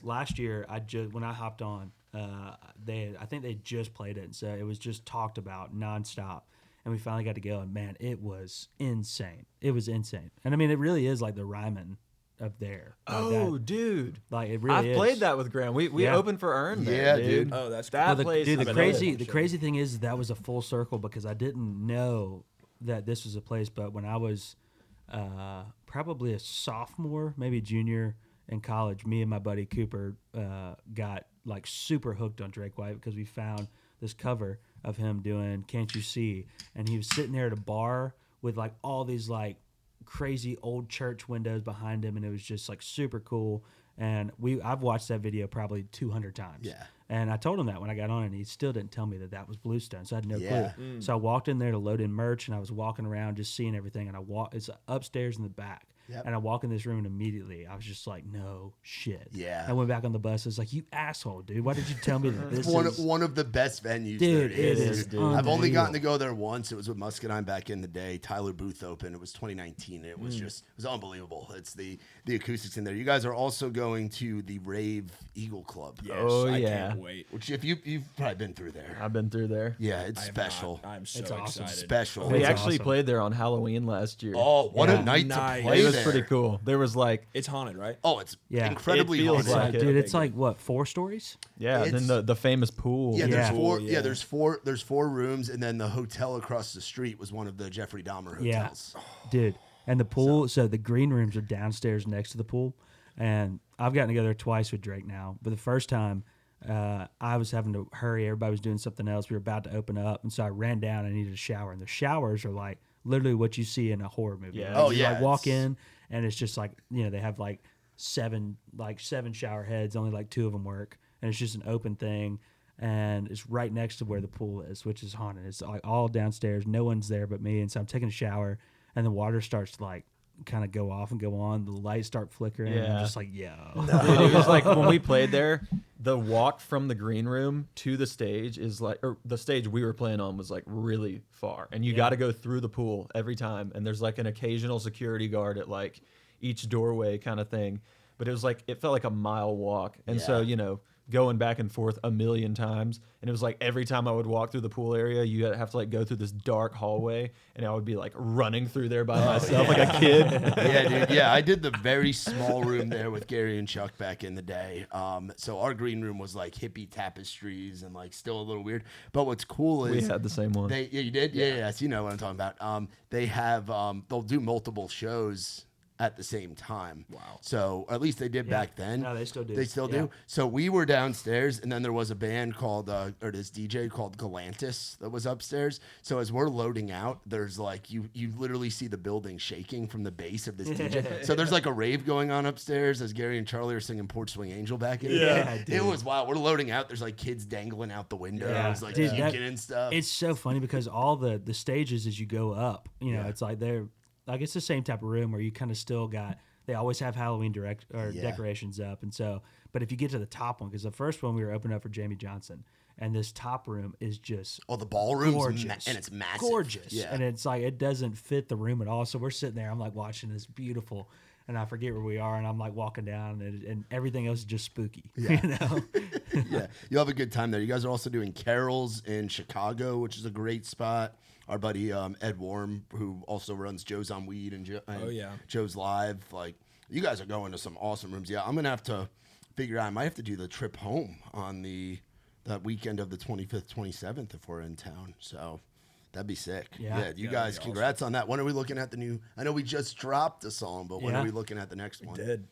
last year, when I hopped on, I think they just played it. And so it was just talked about nonstop. And we finally got to go. And man, it was insane. It was insane. And I mean, it really is like the Ryman up there. Like Dude. like it really I've is. played that with Graham. We Yeah. opened for Earn there, Yeah, dude. dude. Oh, that's that cool. place. Dude, is the dope. crazy thing is that was a full circle because I didn't know that this was a place. But when I was probably a sophomore, maybe junior in college, me and my buddy Cooper got like super hooked on Drake White because we found this cover of him doing "Can't You See," and he was sitting there at a bar with like all these like crazy old church windows behind him, and it was just like super cool. And I've watched that video probably 200 times. Yeah. And I told him that when I got on, and he still didn't tell me that was Bluestone, so I had no Yeah. clue. So I walked in there to load in merch, and I was walking around just seeing everything. And it's upstairs in the back. Yep. And I walk in this room, and immediately I was just like, no shit. Yeah. I went back on the bus. I was like, you asshole, dude. Why did you tell me that this is... One of the best venues Dude, there it is. is, dude. I've only Unreal. gotten to go there once. It was with Muscadine back in the day. Tyler Booth opened. It was 2019. And it was it was unbelievable. It's the acoustics in there. You guys are also going to the Rave Eagle Club. Yes, Oh, I yeah. can't wait. Which if you've probably been through there. I've been through there. Yeah, it's I have special. not. I'm so It's awesome. excited. Special. We That's actually awesome. played there on Halloween last year. Oh, what Yeah. a night Nice. to play it was there. pretty cool. There was like, It's haunted, right? Oh, it's Yeah. incredibly It feels haunted. like it. dude, Okay, it's like, what, 4 stories? yeah, It's- then the famous pool. Yeah, Yeah. there's Cool, four. There's 4 rooms, and then the hotel across the street was one of the Jeffrey Dahmer hotels. Dude. And the pool, so the green rooms are downstairs next to the pool. And I've gotten together twice with Drake now. But the first time, I was having to hurry. Everybody was doing something else. We were about to open up. And so I ran down and needed a shower. And the showers are like literally what you see in a horror movie. Yeah. Like, Oh, you yeah, like walk it's- in, and it's just like, they have like seven shower heads. Only like 2 of them work. And it's just an open thing. And it's right next to where the pool is, which is haunted. It's like all downstairs. No one's there but me. And so I'm taking a shower, and the water starts to like kind of go off and go on. The lights start flickering. And I'm Yeah. just like, yo. Dude, it was like when we played there, the walk from the green room to the stage is like, or the stage we were playing on was like really far, and you got to go through the pool every time. And there's like an occasional security guard at like each doorway kind of thing. But it was like, it felt like a mile walk. And so, going back and forth a million times, and it was like every time I would walk through the pool area, you have to like go through this dark hallway, and I would be like running through there by myself like a kid. Yeah, dude. Yeah, I did the very small room there with Gary and Chuck back in the day. So our green room was like hippie tapestries and like still a little weird. But what's cool We is had the same one. you did? Yeah. So you know what I'm talking about. They have they'll do multiple shows at the same time. Wow. So or at least they did back then. No, they still do. They still Yeah. do. So we were downstairs, and then there was a band called or this DJ called Galantis that was upstairs. So as we're loading out, there's like you literally see the building shaking from the bass of this DJ. So there's like a rave going on upstairs as Gary and Charlie are singing Porch Swing Angel back in the day. dude. It was wild. We're loading out. There's like kids dangling out the windows, Yeah. like Dude, puking and stuff. It's so funny because all the stages as you go up, it's like they're like it's the same type of room where you kind of still got. They always have Halloween decorations up, and so. But if you get to the top one, because the first one we were opening up for Jamie Johnson, and this top room is just the ballroom's gorgeous, and it's massive. gorgeous, Yeah. and it's like it doesn't fit the room at all. So we're sitting there, I'm like watching this beautiful. And I forget where we are, and I'm like walking down, and everything else is just spooky. Yeah. Yeah, You'll have a good time there. You guys are also doing carols in Chicago, which is a great spot. Our buddy Ed Warm, who also runs Joe's on Weed and Joe's Live, like you guys are going to some awesome rooms. Yeah, I'm gonna have to figure out. I might have to do the trip home on that weekend of the 25th, 27th if we're in town. So. That'd be sick. Yeah. You guys, congrats on that. When are we looking at the new? I know we just dropped a song, but when Yeah. are we looking at the next one? Did.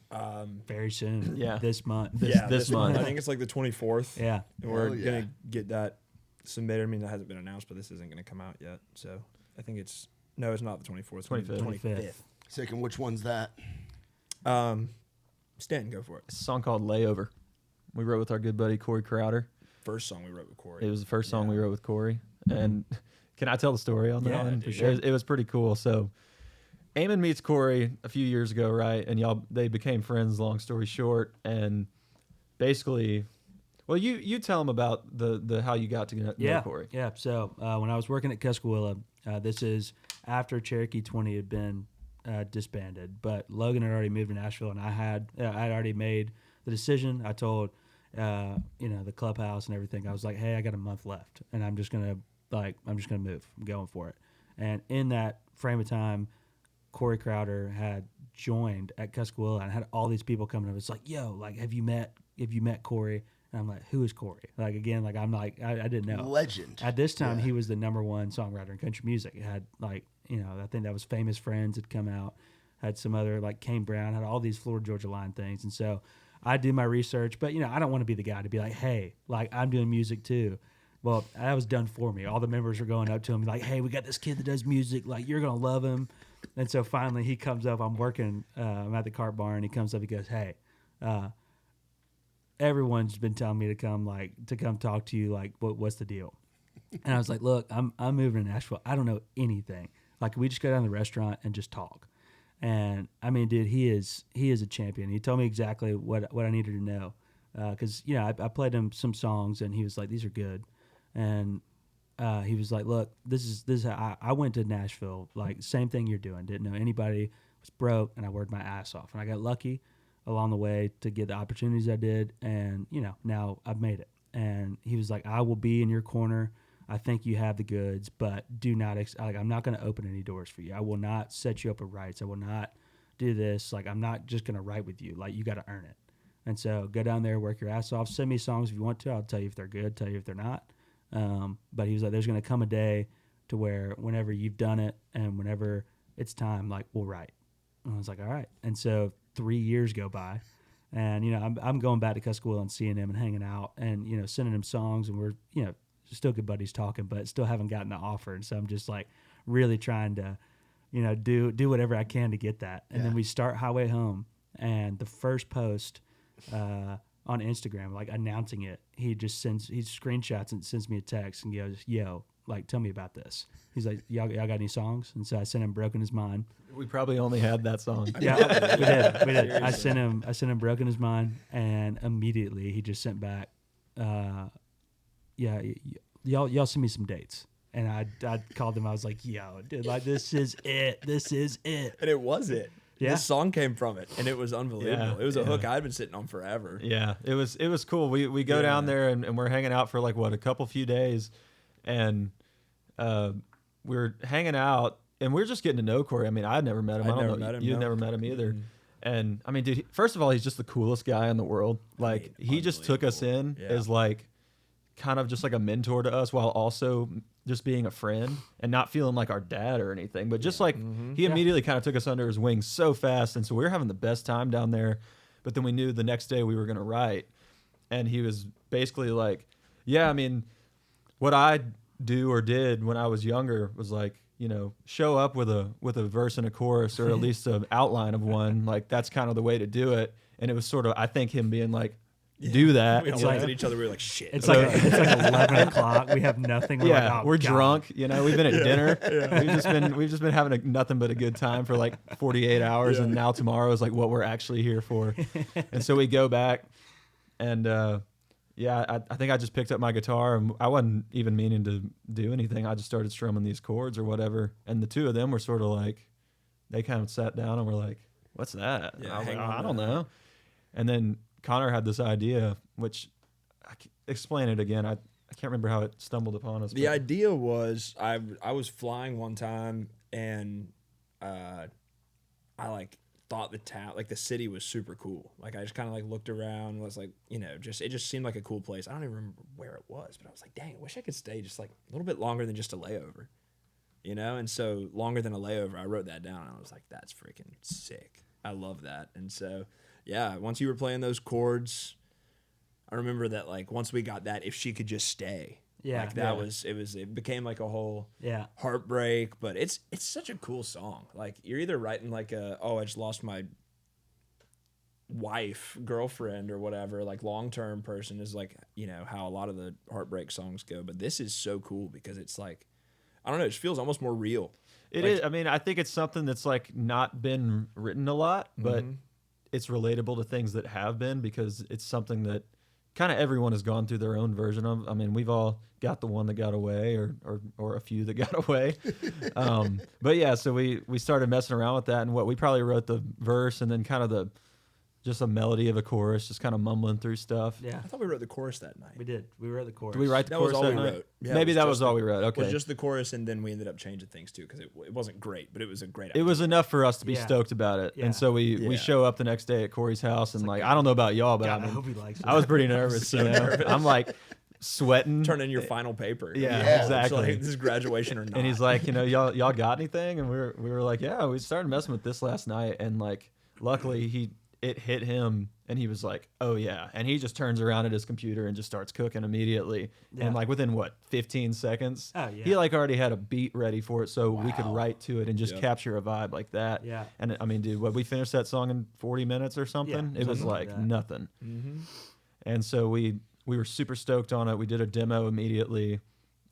very soon. Yeah. this month. This month. I think it's like the 24th. Yeah. And we're Hell yeah. gonna get that submitted. I mean, that hasn't been announced, but this isn't gonna come out yet. So I think it's not the 24th. It's 25th. 25th. Sick. And which one's that? Stanton, go for it. It's a song called Layover. We wrote with our good buddy Corey Crowder. First song we wrote with Corey. It was the first song we wrote with Corey. And can I tell the story on that Yeah, one? for sure. It was pretty cool. So Eamon meets Corey a few years ago, right? And they became friends. Long story short, and basically, well, you tell him about the how you got to know Corey. Yeah. So when I was working at Tuscaloosa, this is after Cherokee 20 had been disbanded, but Logan had already moved to Nashville, and I'd already made the decision. I told the clubhouse and everything. I was like, hey, I got a month left, and I'm just gonna move. I'm going for it. And in that frame of time, Corey Crowder had joined at Tuscaloosa and had all these people coming up. It's like, yo, like, have you met Corey? And I'm like, who is Corey? Like, again, like, I'm like, I didn't know. Legend. At this time, he was the #1 songwriter in country music. It had, like, I think that was Famous Friends had come out, had some other, like, Kane Brown, had all these Florida Georgia Line things. And so I do my research, but, I don't want to be the guy to be like, hey, like, I'm doing music too. Well, that was done for me. All the members were going up to him like, hey, we got this kid that does music. Like, you're going to love him. And so finally he comes up. I'm working. I'm at the cart barn. He comes up. He goes, hey, everyone's been telling me to come talk to you. Like, what's the deal? And I was like, look, I'm moving to Nashville. I don't know anything. Like, can we just go down to the restaurant and just talk? And I mean, dude, he is a champion. He told me exactly what I needed to know. Because, I played him some songs and he was like, these are good. And he was like, look, this is how I went to Nashville, like, same thing you're doing. Didn't know anybody, was broke, and I worked my ass off. And I got lucky along the way to get the opportunities I did, and, now I've made it. And he was like, I will be in your corner. I think you have the goods, but do not, I'm not going to open any doors for you. I will not set you up with rights. I will not do this. Like, I'm not just going to write with you. Like, you got to earn it. And so go down there, work your ass off. Send me songs if you want to. I'll tell you if they're good, tell you if they're not. But he was like, there's going to come a day to where whenever you've done it and whenever it's time, like, we'll write. And I was like, all right. And so 3 years go by, and, I'm going back to Tuscaloosa and seeing him and hanging out and, sending him songs, and we're, still good buddies talking, but still haven't gotten the offer. And so I'm just like really trying to, do whatever I can to get that. And then we start Highway Home, and the first post, on Instagram, like, announcing it, he screenshots and sends me a text and goes, yo, like, tell me about this. He's like, y'all got any songs? And so I sent him Broken His Mind. We probably only had that song. Yeah, we did. I sent him Broken His Mind, and immediately he just sent back, y'all send me some dates. And I called him. I was like, yo, dude, like, this is it. This is it. And it was it. Yeah. This song came from it, and it was unbelievable. Yeah, it was a hook I'd been sitting on forever. Yeah, it was cool. We go down there and we're hanging out for like a few days, and we're hanging out and we're just getting to know Corey. I mean, I'd never met him. I don't know. You'd never met him either. Mm-hmm. And I mean, dude, first of all, he's just the coolest guy in the world. Like, he just took us in as like kind of just like a mentor to us, while also just being a friend and not feeling like our dad or anything, but just like he immediately kind of took us under his wing so fast. And so we were having the best time down there, but then we knew the next day we were going to write. And he was basically like, yeah, I mean, what I do or did when I was younger was like, show up with a verse and a chorus, or at least an outline of one. Like, that's kind of the way to do it. And it was sort of, I think, him being like, do that. We all looked at each other. We were like, shit. It's like 11 o'clock. We have nothing. We're like, we're God. drunk. We've been at dinner. We've just been having nothing but a good time for like 48 hours, and now tomorrow is like what we're actually here for. And so we go back, and I think I just picked up my guitar, and I wasn't even meaning to do anything. I just started strumming these chords or whatever, and the two of them were sort of like, they kind of sat down and were like, "What's that?" Yeah, I was like, I don't know. And then Connor had this idea, which explain it again. I can't remember how it stumbled upon us. The idea was I was flying one time, and I like thought the town, like the city, was super cool. Like, I just kind of like looked around, was like, it just seemed like a cool place. I don't even remember where it was, but I was like, dang, I wish I could stay just like a little bit longer than just a layover, And so longer than a layover, I wrote that down, and I was like, that's freaking sick. I love that. And so, yeah, once you were playing those chords, I remember that, like, once we got that, if she could just stay. Yeah. Like, that it became like a whole heartbreak, but it's such a cool song. Like, you're either writing like I just lost my wife, girlfriend, or whatever, like long-term person is like, how a lot of the heartbreak songs go. But this is so cool because it's like, I don't know, it just feels almost more real. It Like- is. I mean, I think it's something that's like not been written a lot, but it's relatable to things that have been, because it's something that kind of everyone has gone through their own version of. I mean, we've all got the one that got away, or a few that got away. But yeah, so we started messing around with that, and we probably wrote the verse and then kind of just a melody of a chorus, just kind of mumbling through stuff. Yeah, I thought we wrote the chorus that night. we did. We wrote the chorus. Did we write the That chorus was all that we night? wrote. Yeah, Maybe it that just was all we wrote. It Okay. was just the chorus, and then we ended up changing things too, because it wasn't great, but it was a great It was enough for us to be Yeah. stoked about it. Yeah. And so we Yeah. show up the next day at Corey's house, and like I don't know about y'all, but God, I I mean, hope he likes it. I was pretty nervous. So you know? nervous. I'm like sweating. turn in your final paper. Yeah, Yeah. exactly. So, like, this is graduation or not. And he's like, y'all got anything? And we were like, yeah, we started messing with this last night, and like luckily it hit him, and he was like, oh yeah, and he just turns around at his computer and just starts cooking immediately, Yeah. and like within 15 seconds, Oh, yeah. he like already had a beat ready for it, so we could Wow. write to it and just Yep. capture a vibe like that. Yeah. And I mean, dude, we finished that song in 40 minutes or something. Yeah, It was something like like that. nothing. Mm-hmm. And so we were super stoked on it. We did a demo immediately,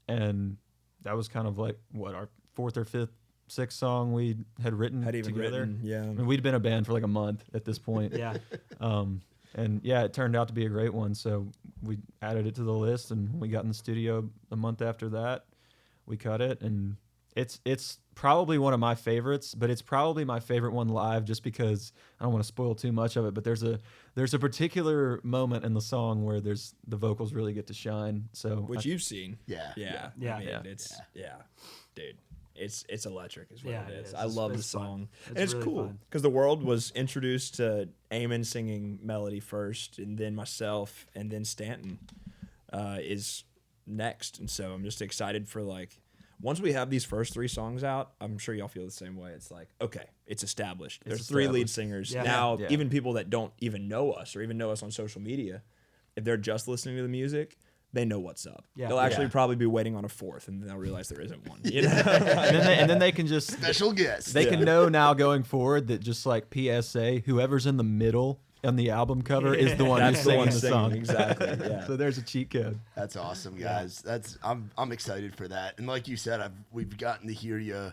and that was kind of like our fourth or fifth, sixth song we had written Had even together. written, yeah. I mean, we'd been a band for like a month at this point. Yeah. And yeah, it turned out to be a great one. So we added it to the list, and we got in the studio a month after that. We cut it, and it's probably one of my favorites, but it's probably my favorite one live, just because I don't want to spoil too much of it. But there's a particular moment in the song where the vocals really get to shine. So Which you've seen. Yeah. Yeah. Yeah. I mean, Yeah. it's dude. It's electric is what Yeah, it it is. is. I love the It's fun. song. It's And it's really cool fun. because the world was introduced to Eamon singing melody first, and then myself, and then Stanton is next. And so I'm just excited for, like, once we have these first three songs out, I'm sure y'all feel the same way. It's like, okay, it's established. There's three lead established. singers. Yeah. Now, Yeah. even people that don't even know us or even know us on social media, if they're just listening to the music, they know what's up. Yeah. They'll actually Yeah. probably be waiting on a fourth, and then they'll realize there isn't one. You know? and then they can just Special guest. they can know now going forward that just like PSA, whoever's in the middle on the album cover is the one who's That's the singing one the singing, song. exactly, yeah. So there's a cheat code. That's awesome, guys. I'm excited for that. And like you said, we've gotten to hear you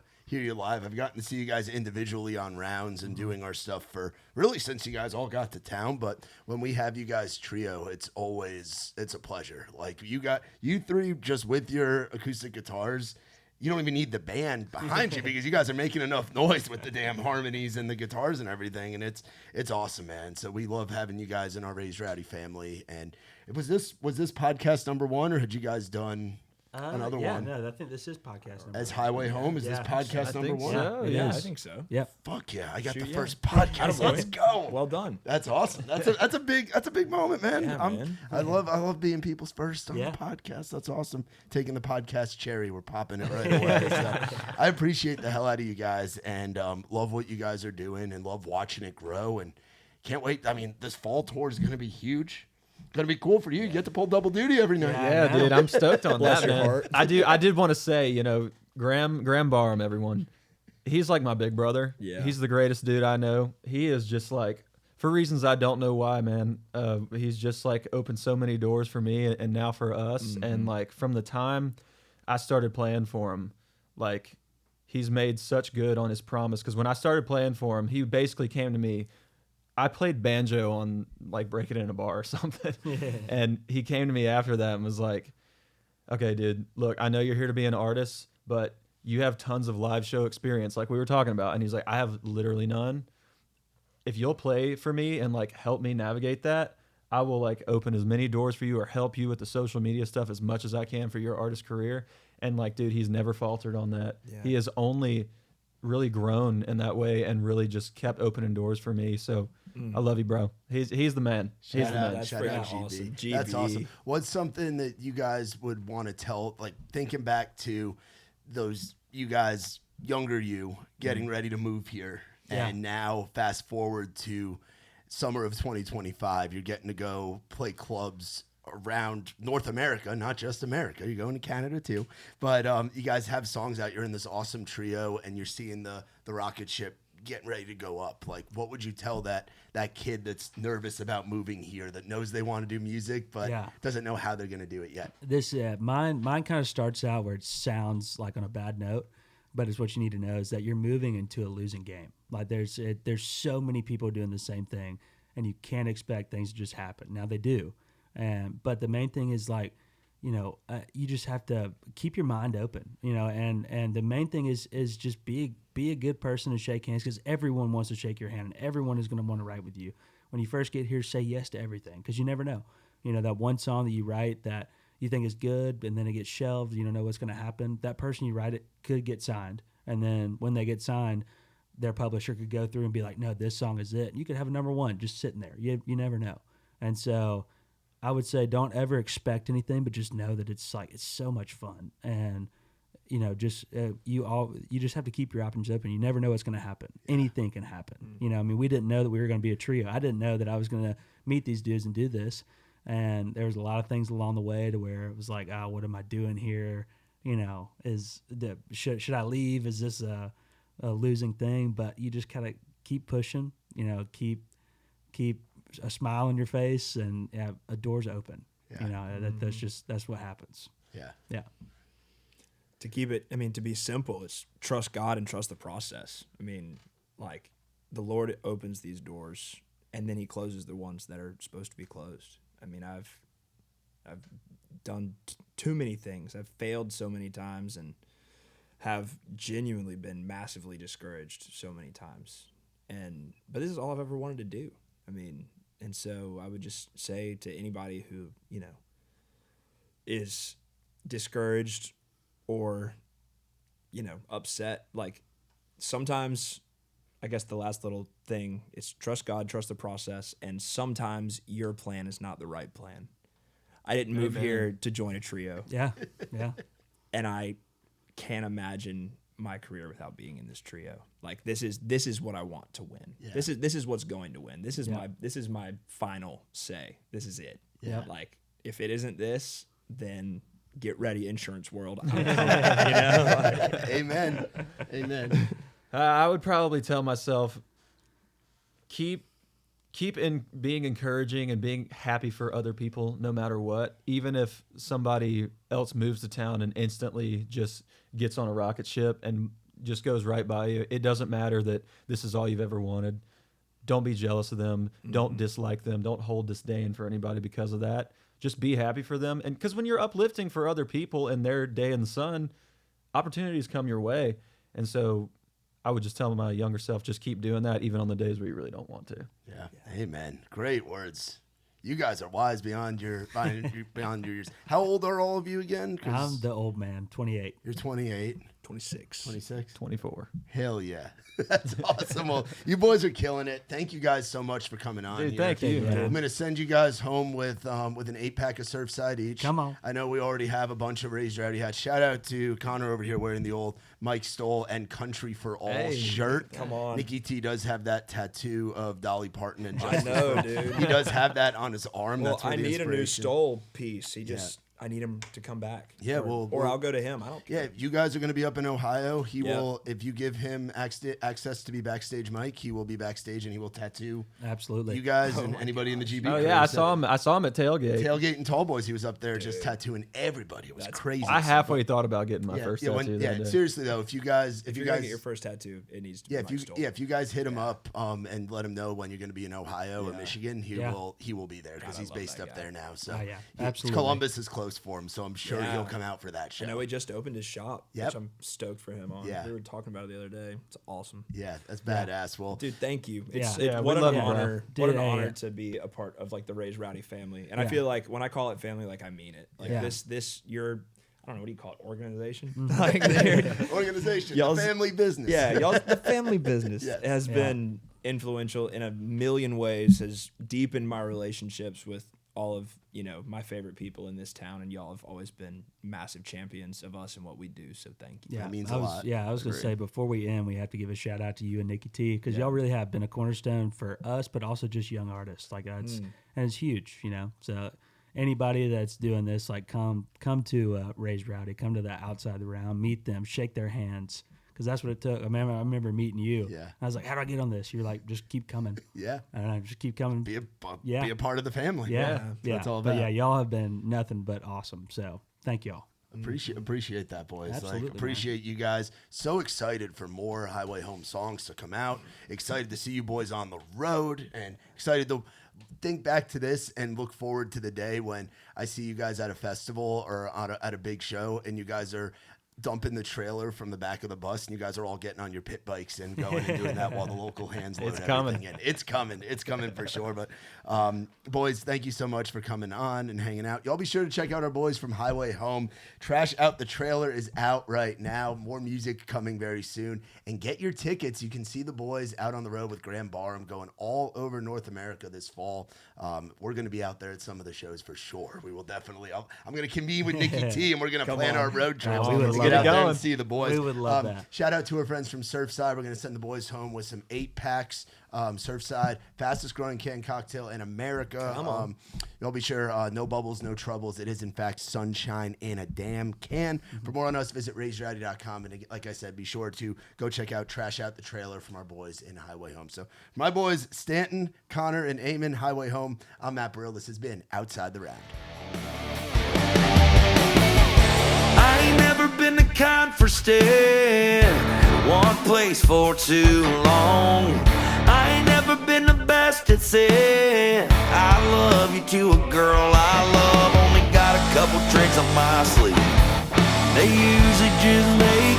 live. I've gotten to see you guys individually on rounds and doing our stuff for really since you guys all got to town. But when we have you guys trio, it's a pleasure. Like you three just with your acoustic guitars. You don't even need the band behind you because you guys are making enough noise with the damn harmonies and the guitars and everything, and it's awesome, man. So we love having you guys in our Raised Rowdy family. And was this podcast number one, or had you guys done another one? No, I think this is podcast number As one. Highway Home? Is Yeah. this podcast I number think one? so. It Yeah, is. I think so. Yep. Fuck yeah! I got Shoot, the yeah. first podcast. Attaboy. Let's go. Well done. That's awesome. That's a big moment, man. Yeah, man. I love being people's first on Yeah. the podcast. That's awesome. Taking the podcast cherry, we're popping it right away. So I appreciate the hell out of you guys, and love what you guys are doing, and love watching it grow, and can't wait. I mean, this fall tour is going to be huge. Gonna be cool for you. You get to pull double duty every night. Yeah. Yeah, dude, I'm stoked on Bless that, your man. heart. I did want to say, Graham Barham, everyone. He's like my big brother. Yeah. He's the greatest dude I know. He is just like, for reasons I don't know why, man. He's just like opened so many doors for me and now for us. And like from the time I started playing for him, like he's made such good on his promise. Because when I started playing for him, he basically came to me. I played banjo on like Break It in a Bar or something. And he came to me after that and was like, okay, dude, look, I know you're here to be an artist, but you have tons of live show experience like we were talking about. And he's like, I have literally none. If you'll play for me and like help me navigate that, I will like open as many doors for you or help you with the social media stuff as much as I can for your artist career. And like, dude, he's never faltered on that. Yeah. He has only really grown in that way and really just kept opening doors for me. So I love you, bro. He's the man. He's Shout the out, man. That's shout freaking out, GB. awesome. That's GB. awesome. What's something that you guys would want to tell, like thinking back to those, you guys, younger you, getting ready to move here, Yeah. and now fast forward to summer of 2025, you're getting to go play clubs around North America, not just America. You're going to Canada too. But you guys have songs out. You're in this awesome trio, and you're seeing the rocket ship getting ready to go up? Like, what would you tell that kid that's nervous about moving here, that knows they want to do music but doesn't know how they're going to do it yet? This mine kind of starts out where it sounds like on a bad note, but it's what you need to know is that you're moving into a losing game. Like there's so many people doing the same thing, and you can't expect things to just happen. Now they do, but the main thing is like, you just have to keep your mind open, and the main thing is just be a good person and shake hands, because everyone wants to shake your hand and everyone is going to want to write with you. When you first get here, say yes to everything, because you never know. That one song that you write that you think is good and then it gets shelved, you don't know what's going to happen. That person you write it could get signed, and then when they get signed, their publisher could go through and be like, no, this song is it. And you could have a number one just sitting there. You never know. And so I would say don't ever expect anything, but just know that it's so much fun. And, you just have to keep your options open. You never know what's going to happen. Anything can happen. We didn't know that we were going to be a trio. I didn't know that I was going to meet these dudes and do this. And there was a lot of things along the way to where it was like, what am I doing here? Should I leave? Is this a losing thing? But you just kind of keep pushing, keep a smile on your face, and a door's open. That's what happens. Yeah. To keep it, to be simple, is trust God and trust the process. The Lord opens these doors, and then He closes the ones that are supposed to be closed. I've done too many things. I've failed so many times, and have genuinely been massively discouraged so many times. But this is all I've ever wanted to do. And so I would just say to anybody who, is discouraged or, upset, like, sometimes, I guess the last little thing is trust God, trust the process, and sometimes your plan is not the right plan. I didn't move here to join a trio. Yeah. And I can't imagine my career without being in this trio. Like, this is what I want to win. Yeah. This is what's going to win. This is my final say. This is it. Yeah. Like, if it isn't this, then get ready, insurance world. Amen. I would probably tell myself, keep being encouraging and being happy for other people no matter what. Even if somebody else moves to town and instantly just gets on a rocket ship and just goes right by you, it doesn't matter that this is all you've ever wanted. Don't be jealous of them. Mm-hmm. Don't dislike them. Don't hold disdain for anybody because of that. Just be happy for them. And because when you're uplifting for other people in their day in the sun, opportunities come your way. And so I would just tell my younger self, just keep doing that, even on the days where you really don't want to. Yeah. Amen. Great words. You guys are wise beyond your years. How old are all of you again? I'm the old man, 28. You're 28. 26. 26? 24. Hell yeah. That's awesome. Well, you boys are killing it. Thank you guys so much for coming on. Dude, here. thank you. Yeah. I'm going to send you guys home with an 8-pack of Surfside each. Come on. I know we already have a bunch of Raised Rowdy hats. Shout out to Connor over here wearing the old Mike Stoll and Country for All shirt. Come on. Nikki T does have that tattoo of Dolly Parton and I know, dude. He does have that on his arm. Well, That's where I the need a new inspiration- Stoll piece. I need him to come back. Yeah, or I'll go to him. I don't care. Yeah, if you guys are going to be up in Ohio, he will. If you give him access to be backstage, Mike, he will be backstage and he will tattoo. Absolutely. You guys and anybody in the GB. Oh crew. yeah, I saw him at tailgate. Tailgate and Tall Boys. He was up there just tattooing everybody. It was crazy. I halfway thought about getting my first tattoo. that day. Seriously though, if you guys get your first tattoo, it needs to be Mike Stoll. if you guys hit him up and let him know when you're going to be in Ohio or Michigan, he will be there because he's based up there now. So absolutely. Columbus is close for him, so I'm sure he'll come out for that show. I know he just opened his shop, which I'm stoked for him on. Yeah. We were talking about it the other day. It's awesome. Yeah, that's badass. Well, dude, thank you. We What love an you, bro. honor. What an honor to be a part of like the Raised Rowdy family. And I feel like when I call it family, like I mean it. Like this you're, I don't know, what do you call it? Organization? Like organization, the family business. Yeah, the family business has been influential in a million ways, has deepened my relationships with all of my favorite people in this town, and y'all have always been massive champions of us and what we do. So thank you. Yeah, that means a lot. Yeah, I was gonna say before we end, we have to give a shout out to you and Nikki T, because y'all really have been a cornerstone for us, but also just young artists. Like and it's huge, So anybody that's doing this, like come to Raised Rowdy, come to the Outside the Round, meet them, shake their hands, because that's what it took. I remember meeting you. Yeah. I was like, how do I get on this? You're like, just keep coming. Yeah. And I just keep coming. Be a part of the family. Yeah. That's what it's all But about. yeah, y'all have been nothing but awesome. So thank y'all. Appreciate that, boys. Absolutely, Like, appreciate you guys. So excited for more Highway Home songs to come out. Excited to see you boys on the road, and excited to think back to this and look forward to the day when I see you guys at a festival or at a big show, and you guys are dumping the trailer from the back of the bus, and you guys are all getting on your pit bikes and going and doing that while the local hands load everything in. It's coming for sure. But boys, thank you so much for coming on and hanging out. Y'all be sure to check out our boys from Highway Home. Trash Out the Trailer is out right now. More music coming very soon. And get your tickets. You can see the boys out on the road with Graham Barham going all over North America this fall. We're going to be out there at some of the shows for sure. We will definitely. I'm going to convene with Nikki T, and we're going to plan our road trips. we would to love get out that. there and see the boys. We would love that. Shout out to our friends from Surfside. We're going to send the boys home with some 8-packs. Surfside, fastest growing can cocktail in America. Y'all be sure, no bubbles, no troubles. It is, in fact, sunshine in a damn can. For more on us, visit raisedrowdy.com. And like I said, be sure to go check out Trash Out the Trailer from our boys in Highway Home. So, my boys, Stanton, Connor, and Eamon, Highway Home. I'm Matt Burrill. This has been Outside the Round. I ain't never been the kind for staying in one place for too long. I ain't never been the best at saying I love you to a girl I love. Only got a couple tricks on my sleeve. They usually just make